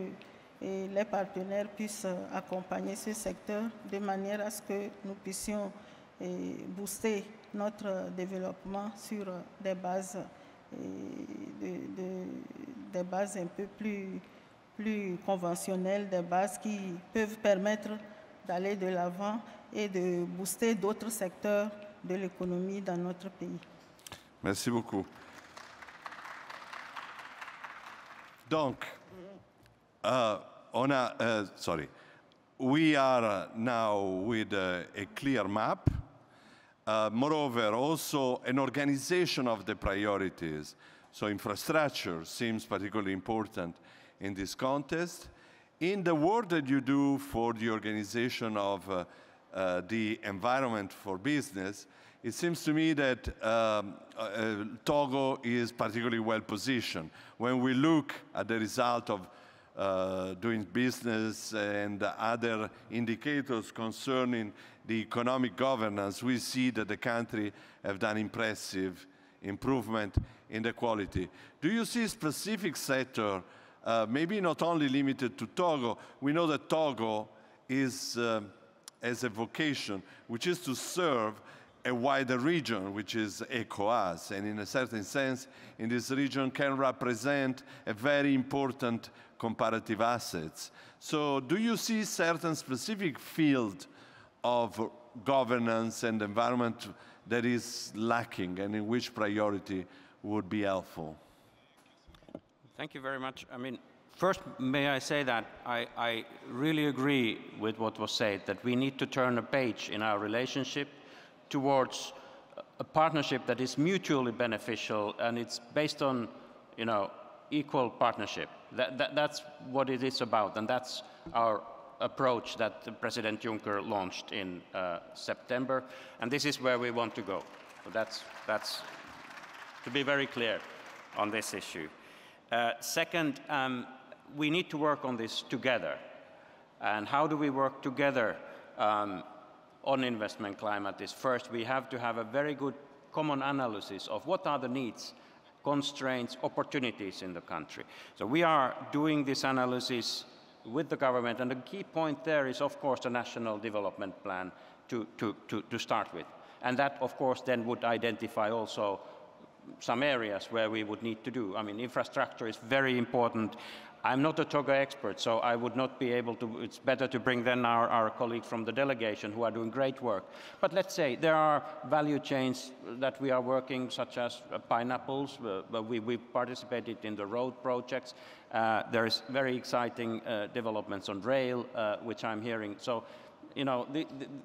et les partenaires puissent accompagner ce secteur de manière à ce que nous puissions booster notre développement sur des bases, des bases un peu plus conventionnelles, des bases qui peuvent permettre d'aller de l'avant et de booster d'autres secteurs de l'économie dans notre pays. Merci beaucoup. Donc, we are now with a clear map. Moreover, also an organization of the priorities. So infrastructure seems particularly important in this context. In the work that you do for the organization of the environment for business, it seems to me that Togo is particularly well positioned. When we look at the result of doing business and other indicators concerning the economic governance, we see that the country have done impressive improvement in the quality. Do you see a specific sector, maybe not only limited to Togo? We know that Togo is, has a vocation, which is to serve a wider region, which is ECOWAS, and in a certain sense, in this region can represent a very important comparative assets. So do you see certain specific field of governance and environment that is lacking and in which priority would be helpful? Thank you very much. I mean, first, may I say that I really agree with what was said, that we need to turn a page in our relationship towards a partnership that is mutually beneficial, and it's based on, you know, equal partnership. That's what it is about, and that's our approach that President Juncker launched in September, and this is where we want to go. So that's to be very clear on this issue. Second, we need to work on this together. And how do we work together on investment climate is first we have to have a very good common analysis of what are the needs, constraints, opportunities in the country. So we are doing this analysis with the government, and the key point there is, of course, the national development plan to start with. And that, of course, then would identify also some areas where we would need to do. I mean, infrastructure is very important. I'm not a Togo expert, so I would not be able to, it's better to bring then our colleague from the delegation who are doing great work. But let's say there are value chains that we are working, such as pineapples. We participated in the road projects. There is very exciting developments on rail, which I'm hearing. So, you know,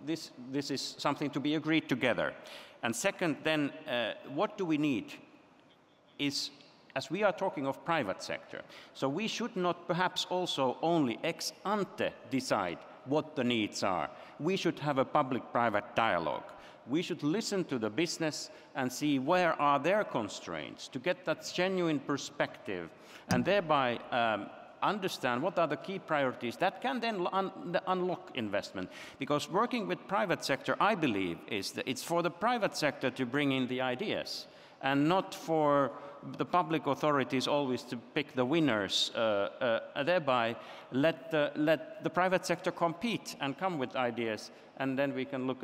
this is something to be agreed together. And second, then, what do we need is, as we are talking of private sector, so we should not perhaps also only ex ante decide what the needs are. We should have a public-private dialogue. We should listen to the business and see where are their constraints to get that genuine perspective and thereby understand what are the key priorities that can then unlock investment. Because working with private sector, I believe, is that it's for the private sector to bring in the ideas and not for the public authorities always to pick the winners, thereby let the private sector compete and come with ideas, and then we can look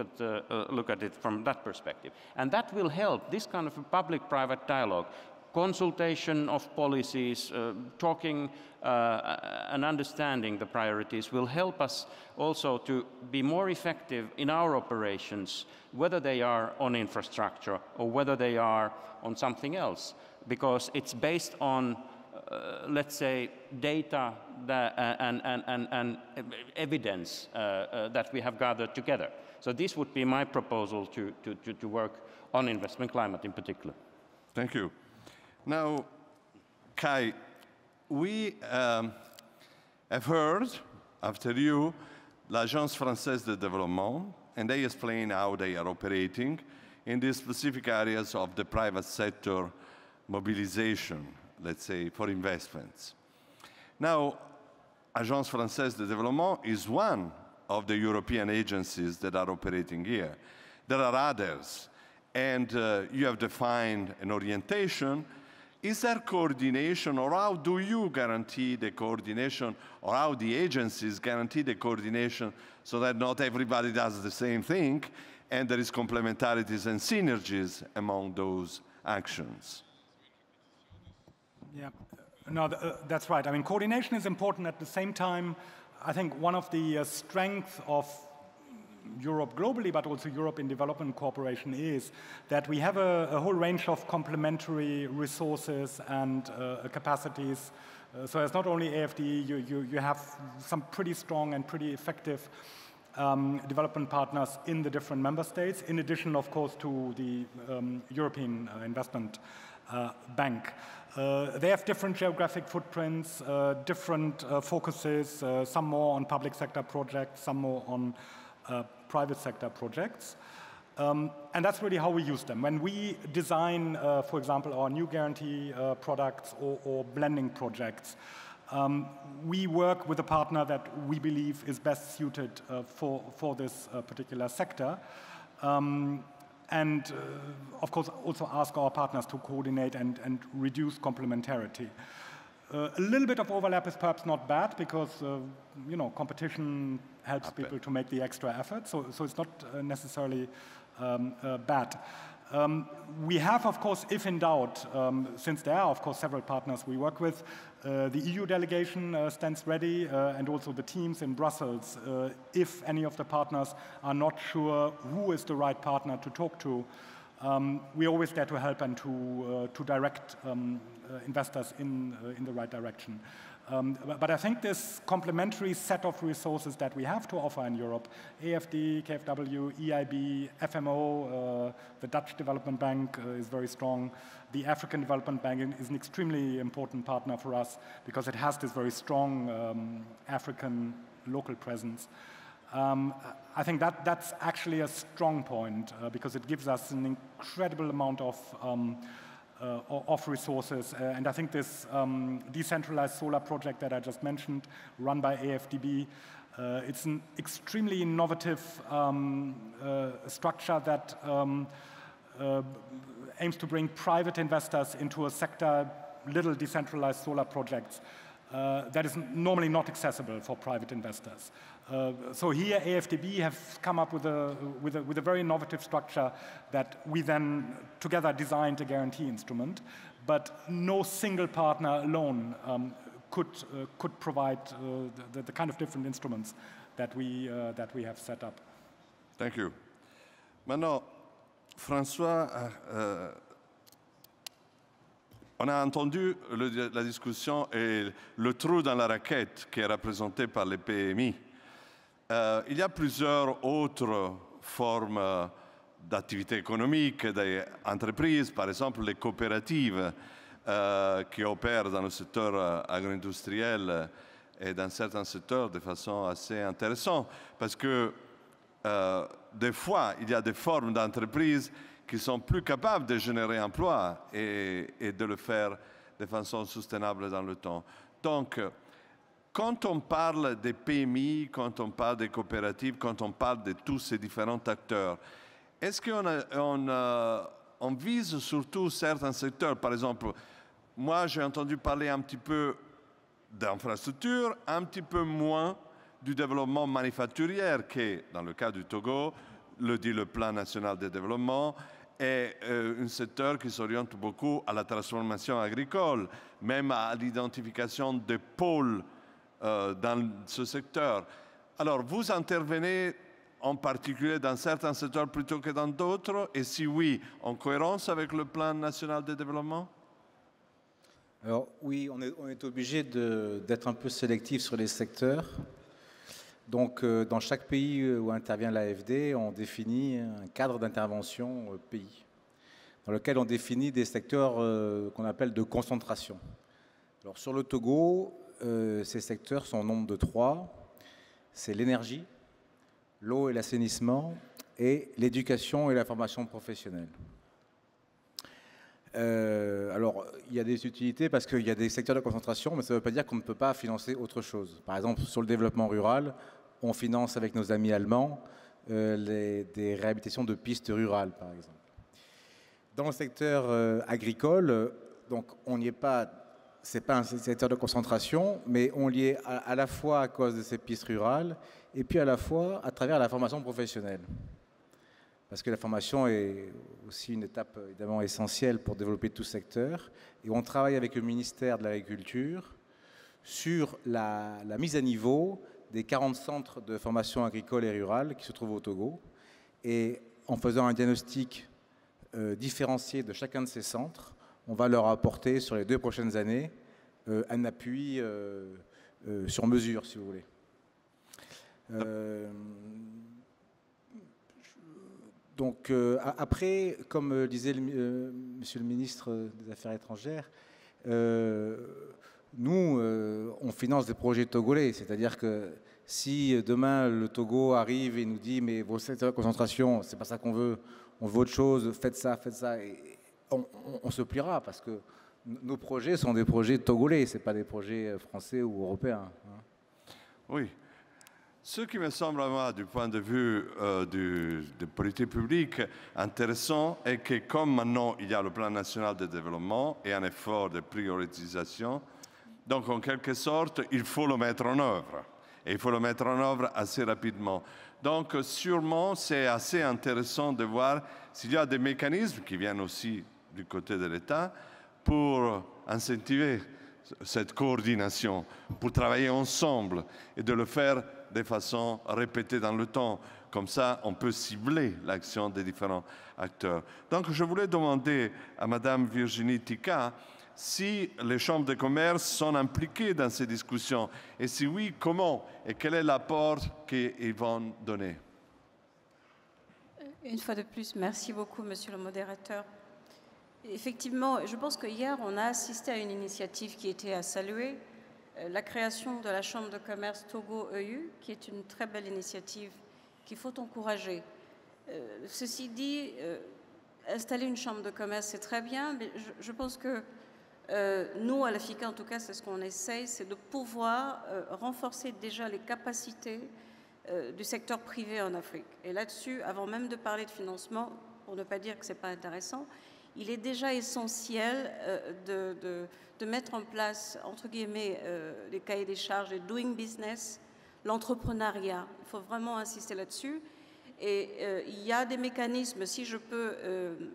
at it from that perspective. And that will help, this kind of a public-private dialogue, consultation of policies, talking and understanding the priorities will help us also to be more effective in our operations, whether they are on infrastructure or whether they are on something else, because it's based on, let's say, data and evidence that we have gathered together. So this would be my proposal to work on investment climate in particular. Thank you. Now, Kai, we have heard, after you, l'Agence Française de Développement, and they explain how they are operating in these specific areas of the private sector mobilization, let's say, for investments. Now, Agence Française de Développement is one of the European agencies that are operating here. There are others, and you have defined an orientation. Is there coordination, or how do you guarantee the coordination, or how the agencies guarantee the coordination so that not everybody does the same thing and there is complementarities and synergies among those actions? Yeah, no, that's right. I mean, coordination is important. At the same time, I think one of the strengths of Europe globally, but also Europe in development cooperation, is that we have a whole range of complementary resources and capacities. So it's not only AFD, you have some pretty strong and pretty effective development partners in the different member states, in addition, of course, to the European Investment Bank. They have different geographic footprints, different focuses, some more on public sector projects, some more on private sector projects. And that's really how we use them. When we design, for example, our new guarantee products or blending projects, we work with a partner that we believe is best suited for this particular sector. And of course, also ask our partners to coordinate and reduce complementarity. A little bit of overlap is perhaps not bad because, you know, competition helps people to make the extra effort. So it's not necessarily bad. We have, of course, if in doubt, since there are, of course, several partners we work with, the EU delegation stands ready, and also the teams in Brussels, if any of the partners are not sure who is the right partner to talk to. We're always there to help and to direct investors in the right direction. But I think this complementary set of resources that we have to offer in Europe, AFD, KfW, EIB, FMO, the Dutch Development Bank is very strong. The African Development Bank is an extremely important partner for us because it has this very strong African local presence. I think that's actually a strong point because it gives us an incredible amount of resources. And I think this decentralized solar project that I just mentioned, run by AFDB, it's an extremely innovative structure that aims to bring private investors into a sector, little decentralized solar projects, that is normally not accessible for private investors. So here AFDB have come up with a very innovative structure that we then together designed a guarantee instrument, but no single partner alone could provide the kind of different instruments that we have set up. Thank you. Maintenant, François, on a entendu la discussion et le trou dans la raquette qui est représenté par les PMI. Il y a plusieurs autres formes d'activité économique, des entreprises, par exemple les coopératives qui opèrent dans le secteur agro-industriel et dans certains secteurs de façon assez intéressante. Parce que des fois, il y a des formes d'entreprises qui sont plus capables de générer emploi et de le faire de façon soutenable dans le temps. Donc, quand on parle des PMI, quand on parle des coopératives, quand on parle de tous ces différents acteurs, est-ce qu'on vise surtout certains secteurs? Par exemple, moi j'ai entendu parler un petit peu d'infrastructures, un petit peu moins du développement manufacturier qui, dans le cas du Togo, le dit le Plan national de développement, est un secteur qui s'oriente beaucoup à la transformation agricole, même à l'identification des pôles dans ce secteur. Alors, vous intervenez en particulier dans certains secteurs plutôt que dans d'autres? Et si oui, en cohérence avec le Plan national de développement? Alors oui, on est obligé d'être un peu sélectif sur les secteurs. Donc, dans chaque pays où intervient l'AFD, on définit un cadre d'intervention pays, dans lequel on définit des secteurs qu'on appelle de concentration. Alors, sur le Togo, ces secteurs sont au nombre de 3. C'est l'énergie, l'eau et l'assainissement, et l'éducation et la formation professionnelle. Alors, il y a des utilités parce qu'il y a des secteurs de concentration, mais ça ne veut pas dire qu'on ne peut pas financer autre chose. Par exemple, sur le développement rural, on finance avec nos amis allemands des réhabilitations de pistes rurales, par exemple. Dans le secteur agricole, donc on n'y est pas, c'est pas un secteur de concentration, mais on y est à la fois à cause de ces pistes rurales et puis à la fois à travers la formation professionnelle. Parce que la formation est aussi une étape évidemment essentielle pour développer tout secteur. Et on travaille avec le ministère de l'Agriculture sur la mise à niveau des 40 centres de formation agricole et rurale qui se trouvent au Togo. Et en faisant un diagnostic différencié de chacun de ces centres, on va leur apporter sur les 2 prochaines années un appui sur mesure, si vous voulez. Donc après, comme disait Monsieur le ministre des Affaires étrangères, nous, on finance des projets togolais, c'est-à-dire que si demain le Togo arrive et nous dit mais vos secteurs de concentration, c'est pas ça qu'on veut, on veut autre chose, faites ça, et on se pliera parce que nos projets sont des projets togolais, c'est pas des projets français ou européens. Hein. Oui. Ce qui me semble, moi, du point de vue de politique publique, intéressant est que comme maintenant il y a le plan national de développement et un effort de prioritisation, donc en quelque sorte, il faut le mettre en œuvre. Et il faut le mettre en œuvre assez rapidement. Donc sûrement, c'est assez intéressant de voir s'il y a des mécanismes qui viennent aussi du côté de l'État pour incentiver cette coordination, pour travailler ensemble et de le faire de façon répétée dans le temps. Comme ça, on peut cibler l'action des différents acteurs. Donc, je voulais demander à Madame Virginie Tika si les chambres de commerce sont impliquées dans ces discussions et si oui, comment et quel est l'apport qu'ils vont donner. Une fois de plus, merci beaucoup, Monsieur le modérateur. Effectivement, je pense qu'hier, on a assisté à une initiative qui était à saluer, la création de la Chambre de commerce Togo-EU, qui est une très belle initiative qu'il faut encourager. Ceci dit, installer une Chambre de commerce, c'est très bien, mais je pense que nous, à l'AFICA, en tout cas, c'est ce qu'on essaye, c'est de pouvoir renforcer déjà les capacités du secteur privé en Afrique. Et là-dessus, avant même de parler de financement, pour ne pas dire que ce n'est pas intéressant, il est déjà essentiel de mettre en place, entre guillemets, les cahiers des charges, le doing business, l'entrepreneuriat. Il faut vraiment insister là-dessus. Et il y a des mécanismes, si je peux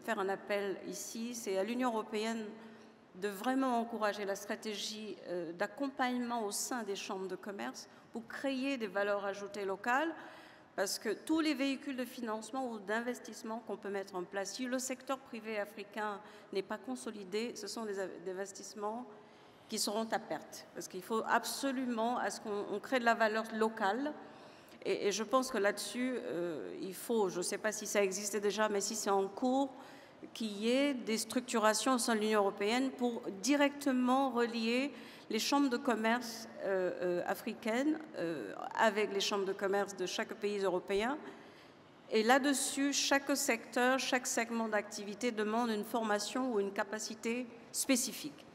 faire un appel ici, c'est à l'Union européenne de vraiment encourager la stratégie d'accompagnement au sein des chambres de commerce pour créer des valeurs ajoutées locales. Parce que tous les véhicules de financement ou d'investissement qu'on peut mettre en place, si le secteur privé africain n'est pas consolidé, ce sont des investissements qui seront à perte. Parce qu'il faut absolument à ce qu'on crée de la valeur locale. Et je pense que là-dessus, il faut, je ne sais pas si ça existait déjà, mais si c'est en cours, qu'il y ait des structurations au sein de l'Union européenne pour directement relier les chambres de commerce africaines avec les chambres de commerce de chaque pays européen. Et là-dessus, chaque secteur, chaque segment d'activité demande une formation ou une capacité spécifique.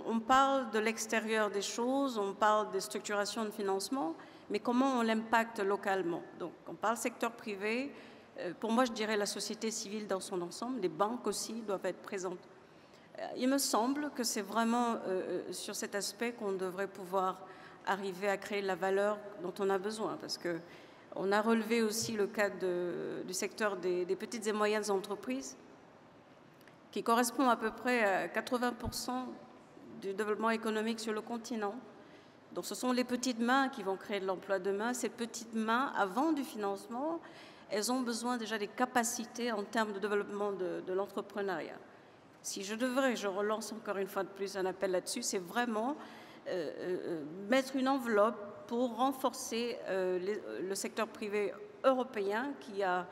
On parle de l'extérieur des choses, on parle des structurations de financement, mais comment on l'impacte localement? Donc, on parle secteur privé. Pour moi, je dirais la société civile dans son ensemble. Les banques aussi doivent être présentes. Il me semble que c'est vraiment sur cet aspect qu'on devrait pouvoir arriver à créer la valeur dont on a besoin. Parce qu'on a relevé aussi le cas du secteur des petites et moyennes entreprises, qui correspond à peu près à 80% du développement économique sur le continent. Donc ce sont les petites mains qui vont créer de l'emploi demain. Ces petites mains, avant du financement, elles ont besoin déjà des capacités en termes de développement de l'entrepreneuriat. Si je devrais, je relance encore une fois de plus un appel là-dessus, c'est vraiment mettre une enveloppe pour renforcer le secteur privé européen qui a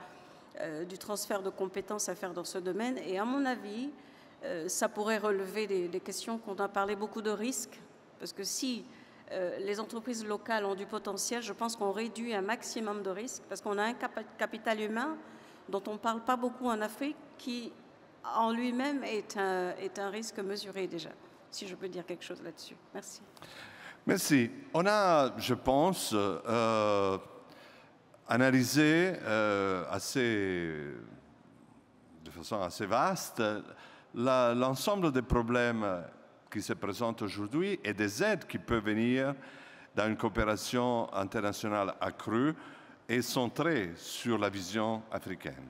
du transfert de compétences à faire dans ce domaine. Et à mon avis, ça pourrait relever des questions qu'on a parlé beaucoup de risques, parce que si les entreprises locales ont du potentiel, je pense qu'on réduit un maximum de risques, parce qu'on a un capital humain dont on ne parle pas beaucoup en Afrique, qui en lui-même est un risque mesuré déjà, si je peux dire quelque chose là-dessus. Merci. Merci. On a, je pense, analysé de façon assez vaste l'ensemble des problèmes qui se présentent aujourd'hui et des aides qui peuvent venir dans une coopération internationale accrue et centrée sur la vision africaine.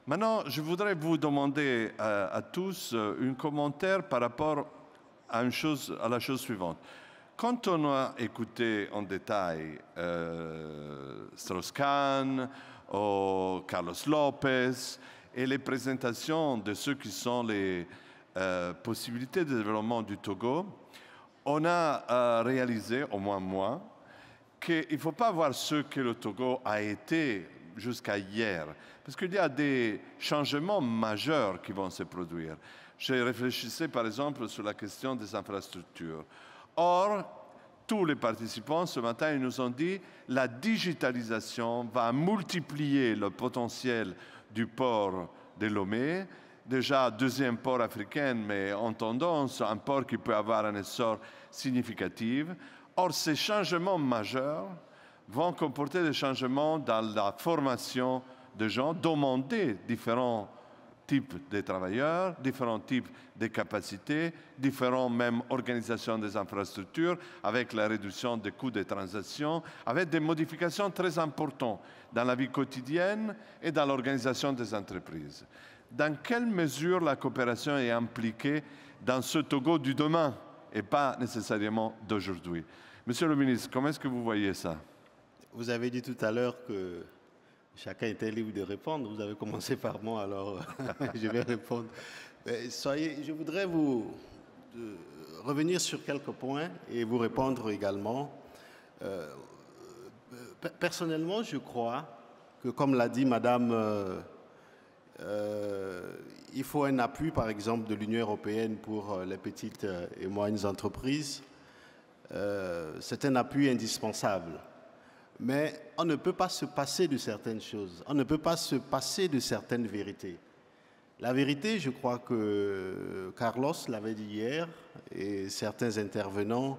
Maintenant, je voudrais vous demander à tous un commentaire par rapport à la chose suivante. Quand on a écouté en détail Strauss-Kahn ou Carlos Lopez et les présentations de ceux qui sont les possibilités de développement du Togo, on a réalisé, au moins moi, qu'il ne faut pas voir ce que le Togo a été jusqu'à hier, parce qu'il y a des changements majeurs qui vont se produire. Je réfléchissais par exemple sur la question des infrastructures. Or, tous les participants ce matin ils nous ont dit que la digitalisation va multiplier le potentiel du port de Lomé, déjà deuxième port africain, mais en tendance, un port qui peut avoir un essor significatif. Or, ces changements majeurs vont comporter des changements dans la formation de gens, demander différents types de travailleurs, différents types de capacités, différentes même organisations des infrastructures, avec la réduction des coûts de transaction, avec des modifications très importantes dans la vie quotidienne et dans l'organisation des entreprises. Dans quelle mesure la coopération est impliquée dans ce Togo du demain et pas nécessairement d'aujourd'hui? Monsieur le ministre, comment est-ce que vous voyez ça? Vous avez dit tout à l'heure que chacun était libre de répondre. Vous avez commencé par moi, alors je vais répondre. Je voudrais vous revenir sur quelques points et vous répondre également. Personnellement, je crois que, comme l'a dit Madame, il faut un appui, par exemple, de l'Union européenne pour les petites et moyennes entreprises. C'est un appui indispensable. Mais on ne peut pas se passer de certaines choses. On ne peut pas se passer de certaines vérités. La vérité, je crois que Carlos l'avait dit hier, et certains intervenants,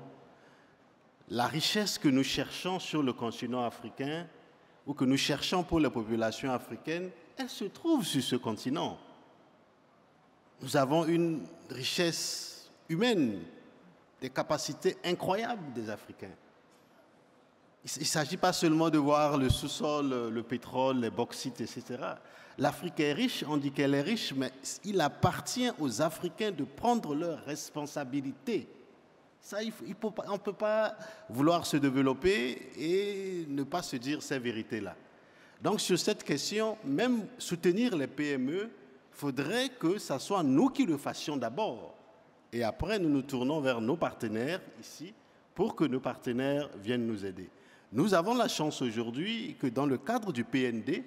la richesse que nous cherchons sur le continent africain, ou que nous cherchons pour les populations africaines, elle se trouve sur ce continent. Nous avons une richesse humaine, des capacités incroyables des Africains. Il ne s'agit pas seulement de voir le sous-sol, le pétrole, les bauxites, etc. L'Afrique est riche, on dit qu'elle est riche, mais il appartient aux Africains de prendre leurs responsabilités. Ça, on ne peut pas vouloir se développer et ne pas se dire ces vérités-là. Donc sur cette question, même soutenir les PME, il faudrait que ce soit nous qui le fassions d'abord. Et après, nous nous tournons vers nos partenaires ici pour que nos partenaires viennent nous aider. Nous avons la chance aujourd'hui que dans le cadre du PND,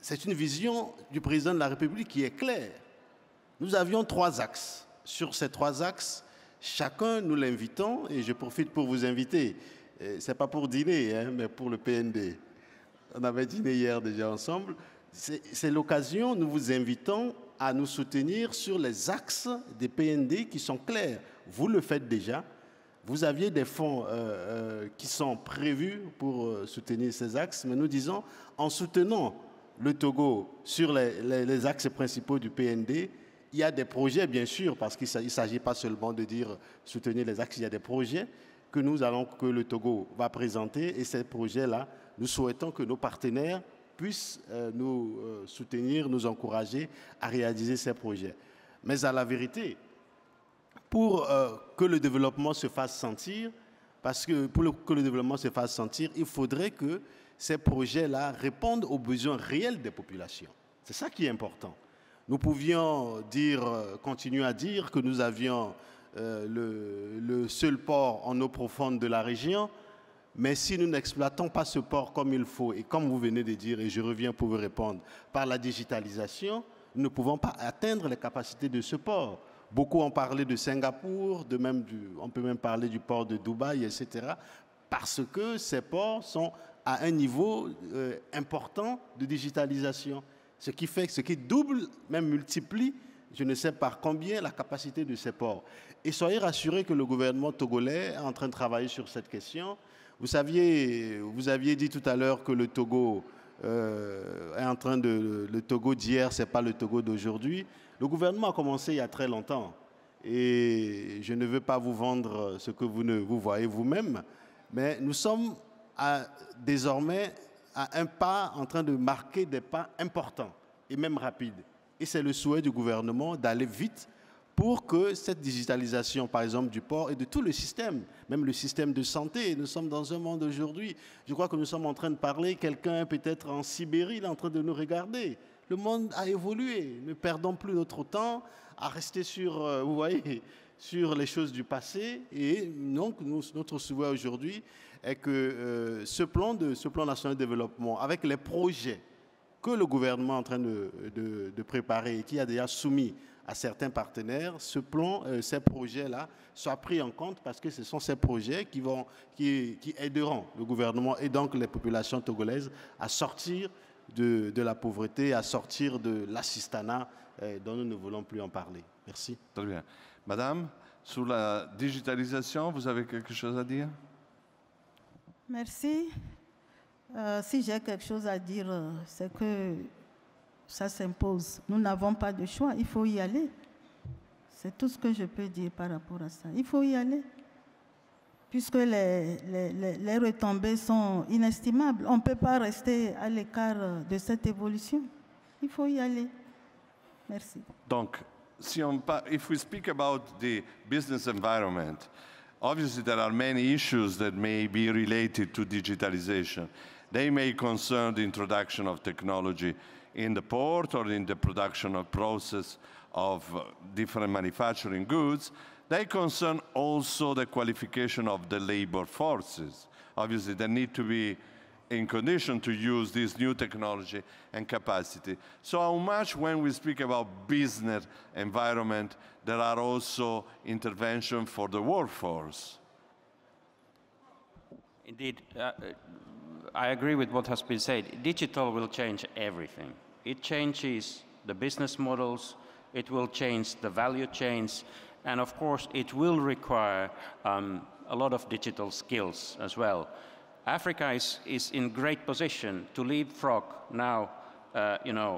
c'est une vision du président de la République qui est claire. Nous avions 3 axes. Sur ces 3 axes, chacun nous l'invitons, et je profite pour vous inviter. Ce n'est pas pour dîner, hein, mais pour le PND. On avait dîné hier déjà ensemble. C'est l'occasion, nous vous invitons à nous soutenir sur les axes des PND qui sont clairs. Vous le faites déjà. Vous aviez des fonds qui sont prévus pour soutenir ces axes, mais nous disons, en soutenant le Togo sur les axes principaux du PND, il y a des projets, bien sûr, parce qu'il ne s'agit pas seulement de dire soutenir les axes, il y a des projets que le Togo va présenter, et ces projets-là, nous souhaitons que nos partenaires puissent nous soutenir, nous encourager à réaliser ces projets. Mais à la vérité, pour que le développement se fasse sentir, que le développement se fasse sentir, il faudrait que ces projets-là répondent aux besoins réels des populations. C'est ça qui est important. Nous pouvions continuer à dire que nous avions le seul port en eau profonde de la région, mais si nous n'exploitons pas ce port comme il faut, et comme vous venez de dire, et je reviens pour vous répondre, par la digitalisation, nous ne pouvons pas atteindre les capacités de ce port. Beaucoup ont parlé de Singapour, on peut même parler du port de Dubaï, etc., parce que ces ports sont à un niveau important de digitalisation, ce qui double, même multiplie, je ne sais par combien, la capacité de ces ports. Et soyez rassurés que le gouvernement togolais est en train de travailler sur cette question. Vous aviez dit tout à l'heure que le Togo est en train de... Le Togo d'hier, ce n'est pas le Togo d'aujourd'hui. Le gouvernement a commencé il y a très longtemps. Et je ne veux pas vous vendre ce que vous ne vous voyez vous-même, mais nous sommes désormais à un pas en train de marquer des pas importants et même rapides. Et c'est le souhait du gouvernement d'aller vite pour que cette digitalisation, par exemple, du port et de tout le système, même le système de santé, nous sommes dans un monde aujourd'hui, je crois que nous sommes en train de parler, quelqu'un peut-être en Sibérie, il est en train de nous regarder. Le monde a évolué, ne perdons plus notre temps à rester sur, vous voyez, sur les choses du passé. Et donc, notre souhait aujourd'hui est que ce plan national de développement, avec les projets que le gouvernement est en train de préparer et qui a déjà soumis à certains partenaires, ces projets-là soient pris en compte parce que ce sont ces projets qui aideront le gouvernement et donc les populations togolaises à sortir de la pauvreté, à sortir de l'assistanat dont nous ne voulons plus en parler. Merci. Très bien. Madame, sur la digitalisation, vous avez quelque chose à dire? Merci. Si j'ai quelque chose à dire, c'est que ça s'impose. Nous n'avons pas de choix, il faut y aller. C'est tout ce que je peux dire par rapport à ça. Il faut y aller. Puisque les retombées sont inestimables. On ne peut pas rester à l'écart de cette évolution. Il faut y aller. Merci. Donc, if we speak about the business environment, obviously there are many issues that may be related to digitalization. They may concern the introduction of technology in the port or in the production of process of different manufacturing goods. They concern also the qualification of the labor forces. Obviously, they need to be in condition to use this new technology and capacity. So how much, when we speak about business environment, there are also intervention for the workforce? Indeed, I agree with what has been said. Digital will change everything. It changes the business models, it will change the value chains, and of course it will require a lot of digital skills as well. Africa is in great position to leapfrog now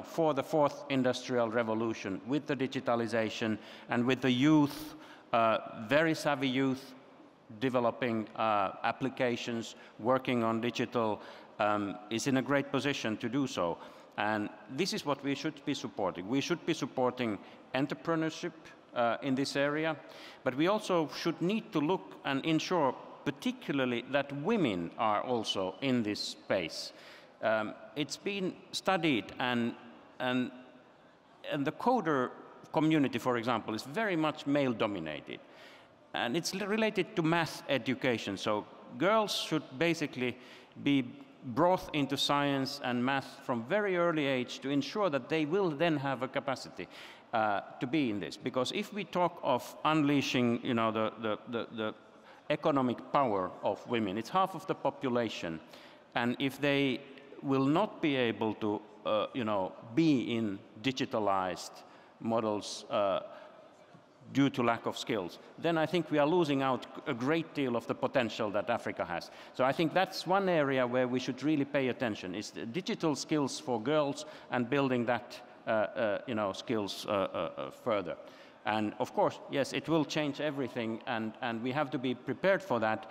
for the fourth industrial revolution with the digitalization and with the youth, very savvy youth developing applications, working on digital, is in a great position to do so. And this is what we should be supporting. We should be supporting entrepreneurship in this area, but we also should need to look and ensure particularly that women are also in this space. It's been studied, and the coder community, for example, is very much male-dominated. And it's related to math education. So girls should basically be brought into science and math from very early age to ensure that they will then have a capacity to be in this. Because if we talk of unleashing, the economic power of women, it's half of the population. And if they will not be able to, be in digitalized models due to lack of skills, then I think we are losing out a great deal of the potential that Africa has. So I think that's one area where we should really pay attention, is the digital skills for girls and building that, skills further. And of course, yes, it will change everything, and we have to be prepared for that.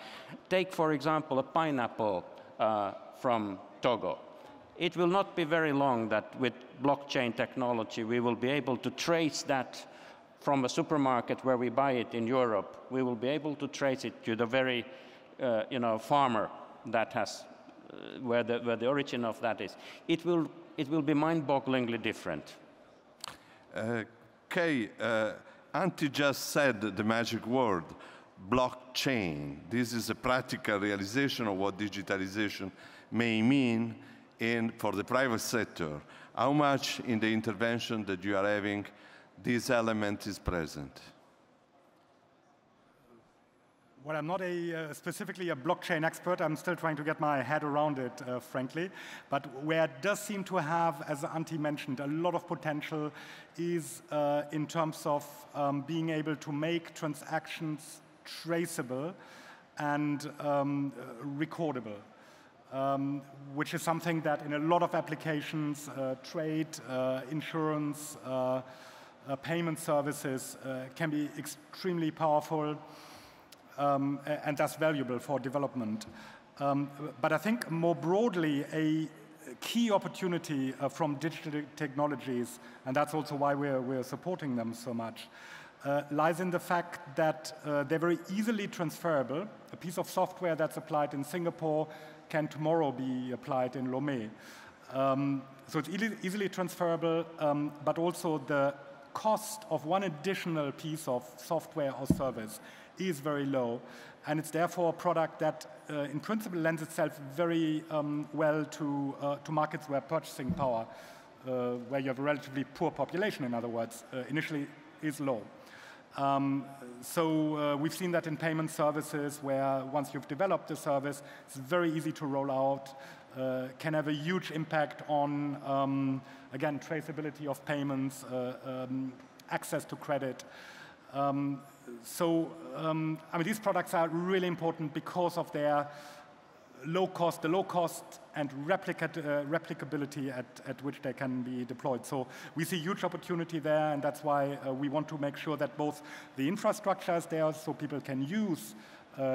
Take, for example, a pineapple from Togo. It will not be very long that with blockchain technology, we will be able to trace that from a supermarket where we buy it in Europe. We will be able to trace it to the very, farmer that has, where the origin of that is. It will be mind-bogglingly different. Kay, Antti just said the magic word, blockchain. This is a practical realization of what digitalization may mean for the private sector. How much in the intervention that you are having this element is present? Well, I'm not specifically a blockchain expert. I'm still trying to get my head around it, frankly. But where it does seem to have, as Antti mentioned, a lot of potential is in terms of being able to make transactions traceable and recordable, which is something that in a lot of applications, trade, insurance, payment services can be extremely powerful and thus valuable for development. But I think more broadly, a key opportunity from digital technologies, and that's also why we're supporting them so much, lies in the fact that they're very easily transferable. A piece of software that's applied in Singapore can tomorrow be applied in Lomé. So it's easily transferable, but also the cost of one additional piece of software or service is very low. And it's therefore a product that, in principle, lends itself very well to markets where purchasing power, where you have a relatively poor population, in other words, initially is low. So we've seen that in payment services, where once you've developed the service, it's very easy to roll out, can have a huge impact on, again, traceability of payments, access to credit. I mean, these products are really important because of their low cost and replicability at which they can be deployed. So we see huge opportunity there, and that's why we want to make sure that both the infrastructure is there so people can use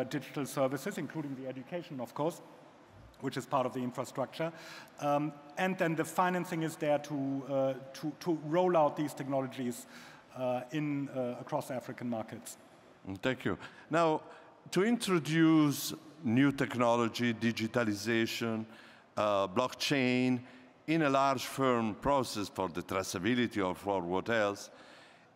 digital services, including the education, of course, which is part of the infrastructure. And then the financing is there to roll out these technologies across African markets. Thank you. Now, to introduce new technology, digitalization, blockchain in a large firm process for the traceability or for what else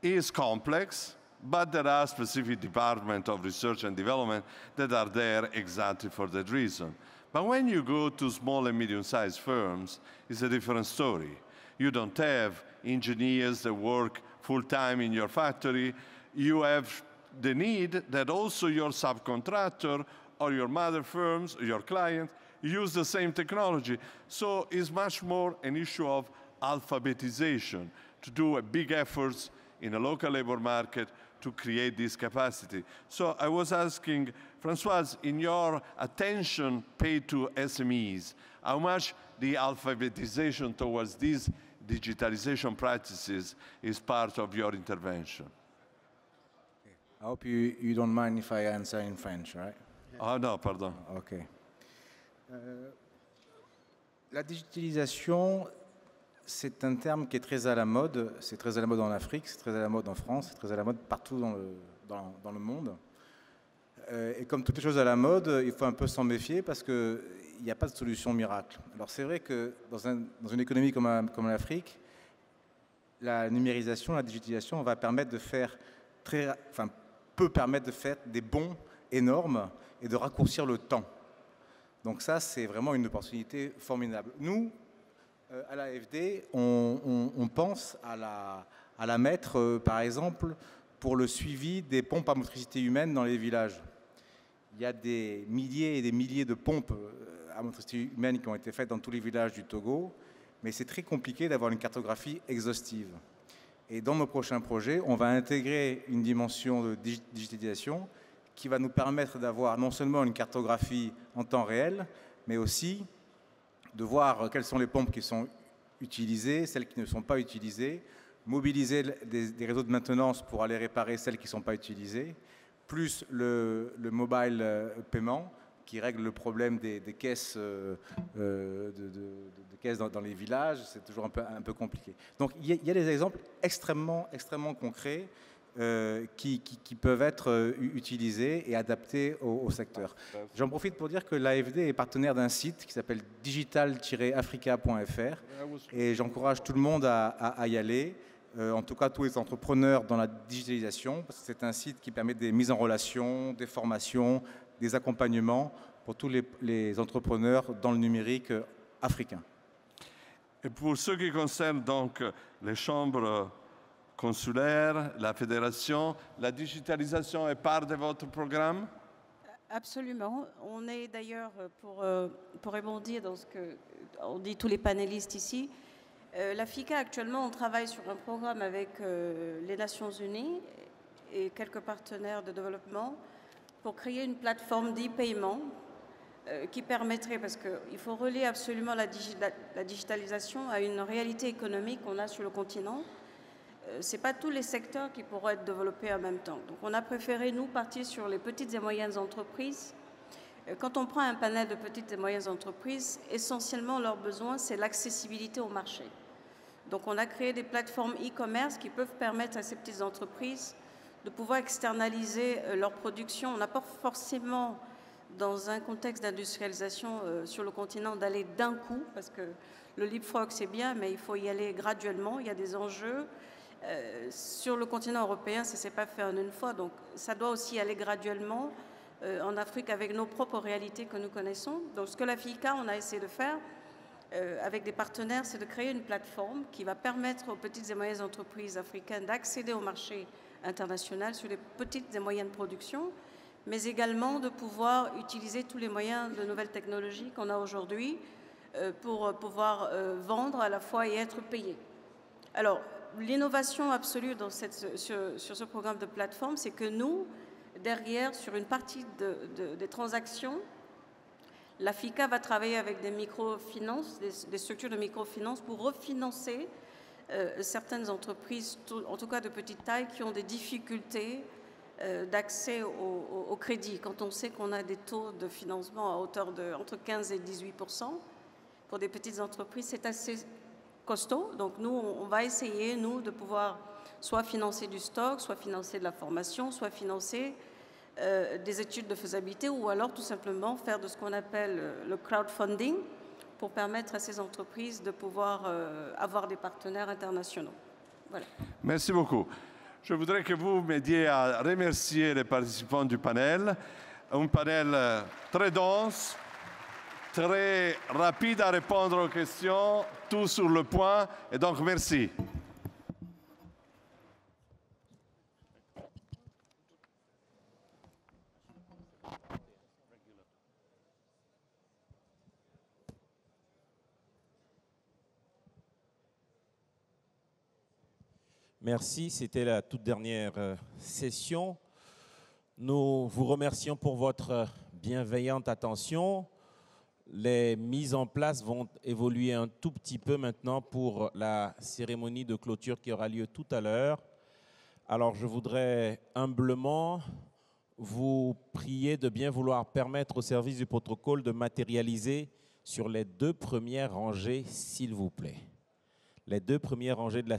is complex, but there are specific departments of research and development that are there exactly for that reason. But when you go to small and medium-sized firms, it's a different story. You don't have engineers that work full-time in your factory. You have the need that also your subcontractor or your mother firms, or your clients, use the same technology. So it's much more an issue of alphabetization, to do a big efforts in a local labor market to create this capacity. So I was asking, Françoise, in your attention paid to SMEs, how much the alphabetization towards these digitalization practices is part of your intervention? I hope you don't mind if I answer in French, right? Oh non, pardon. OK. La digitalisation, c'est un terme qui est très à la mode. C'est très à la mode en Afrique, c'est très à la mode en France, c'est très à la mode partout dans le monde. Et comme toutes les choses à la mode, il faut un peu s'en méfier parce qu'il n'y a pas de solution miracle. Alors c'est vrai que dans une économie comme l'Afrique, la numérisation, la digitalisation va permettre de faire peut permettre de faire des bonds énormes et de raccourcir le temps. Donc ça, c'est vraiment une opportunité formidable. Nous, à l'AFD, on pense à la mettre, par exemple, pour le suivi des pompes à motricité humaine dans les villages. Il y a des milliers et des milliers de pompes à motricité humaine qui ont été faites dans tous les villages du Togo, mais c'est très compliqué d'avoir une cartographie exhaustive. Et dans nos prochains projets, on va intégrer une dimension de digitalisation qui va nous permettre d'avoir non seulement une cartographie en temps réel, mais aussi de voir quelles sont les pompes qui sont utilisées, celles qui ne sont pas utilisées, mobiliser des réseaux de maintenance pour aller réparer celles qui ne sont pas utilisées, plus le mobile paiement qui règle le problème des caisses, caisses dans les villages. C'est toujours un peu compliqué. Donc il y a des exemples extrêmement concrets qui peuvent être utilisés et adaptés au secteur. J'en profite pour dire que l'AFD est partenaire d'un site qui s'appelle digital-africa.fr et j'encourage tout le monde à y aller. En tout cas tous les entrepreneurs dans la digitalisation, parce que c'est un site qui permet des mises en relation, des formations, des accompagnements pour tous les entrepreneurs dans le numérique africain. Et pour ce qui concerne donc les chambres consulaires, la fédération, la digitalisation est part de votre programme? Absolument. On est d'ailleurs, pour rebondir dans ce qu'on dit tous les panélistes ici, la FICA actuellement, on travaille sur un programme avec les Nations Unies et quelques partenaires de développement pour créer une plateforme d'e-paiement qui permettrait, parce qu'il faut relier absolument la digitalisation à une réalité économique qu'on a sur le continent, ce n'est pas tous les secteurs qui pourront être développés en même temps. Donc on a préféré, nous, partir sur les petites et moyennes entreprises. Quand on prend un panel de petites et moyennes entreprises, essentiellement leur besoin, c'est l'accessibilité au marché. Donc on a créé des plateformes e-commerce qui peuvent permettre à ces petites entreprises de pouvoir externaliser leur production. On n'a pas forcément, dans un contexte d'industrialisation sur le continent, d'aller d'un coup, parce que le leapfrog c'est bien, mais il faut y aller graduellement, il y a des enjeux. Sur le continent européen, ça ne s'est pas fait en une fois, donc ça doit aussi aller graduellement. En Afrique, avec nos propres réalités que nous connaissons. Donc ce que la FICA, on a essayé de faire avec des partenaires, c'est de créer une plateforme qui va permettre aux petites et moyennes entreprises africaines d'accéder au marché international sur les petites et moyennes productions, mais également de pouvoir utiliser tous les moyens de nouvelles technologies qu'on a aujourd'hui pour pouvoir vendre à la fois et être payé. Alors, l'innovation absolue dans sur ce programme de plateforme, c'est que nous, derrière, sur une partie des transactions, la FICA va travailler avec des microfinances, des structures de microfinance pour refinancer certaines entreprises, en tout cas de petite taille, qui ont des difficultés d'accès au crédit. Quand on sait qu'on a des taux de financement à hauteur de entre 15 et 18%, pour des petites entreprises, c'est assez costaud. Donc nous, on va essayer, nous, de pouvoir soit financer du stock, soit financer de la formation, soit financer des études de faisabilité, ou alors tout simplement faire de ce qu'on appelle le crowdfunding pour permettre à ces entreprises de pouvoir avoir des partenaires internationaux. Voilà. Merci beaucoup. Je voudrais que vous m'aidiez à remercier les participants du panel. Un panel très dense, très rapide à répondre aux questions, tout sur le point, et donc merci. Merci, c'était la toute dernière session. Nous vous remercions pour votre bienveillante attention. Les mises en place vont évoluer un tout petit peu maintenant pour la cérémonie de clôture qui aura lieu tout à l'heure. Alors je voudrais humblement vous prier de bien vouloir permettre au service du protocole de matérialiser sur les 2 premières rangées, s'il vous plaît. Les 2 premières rangées de la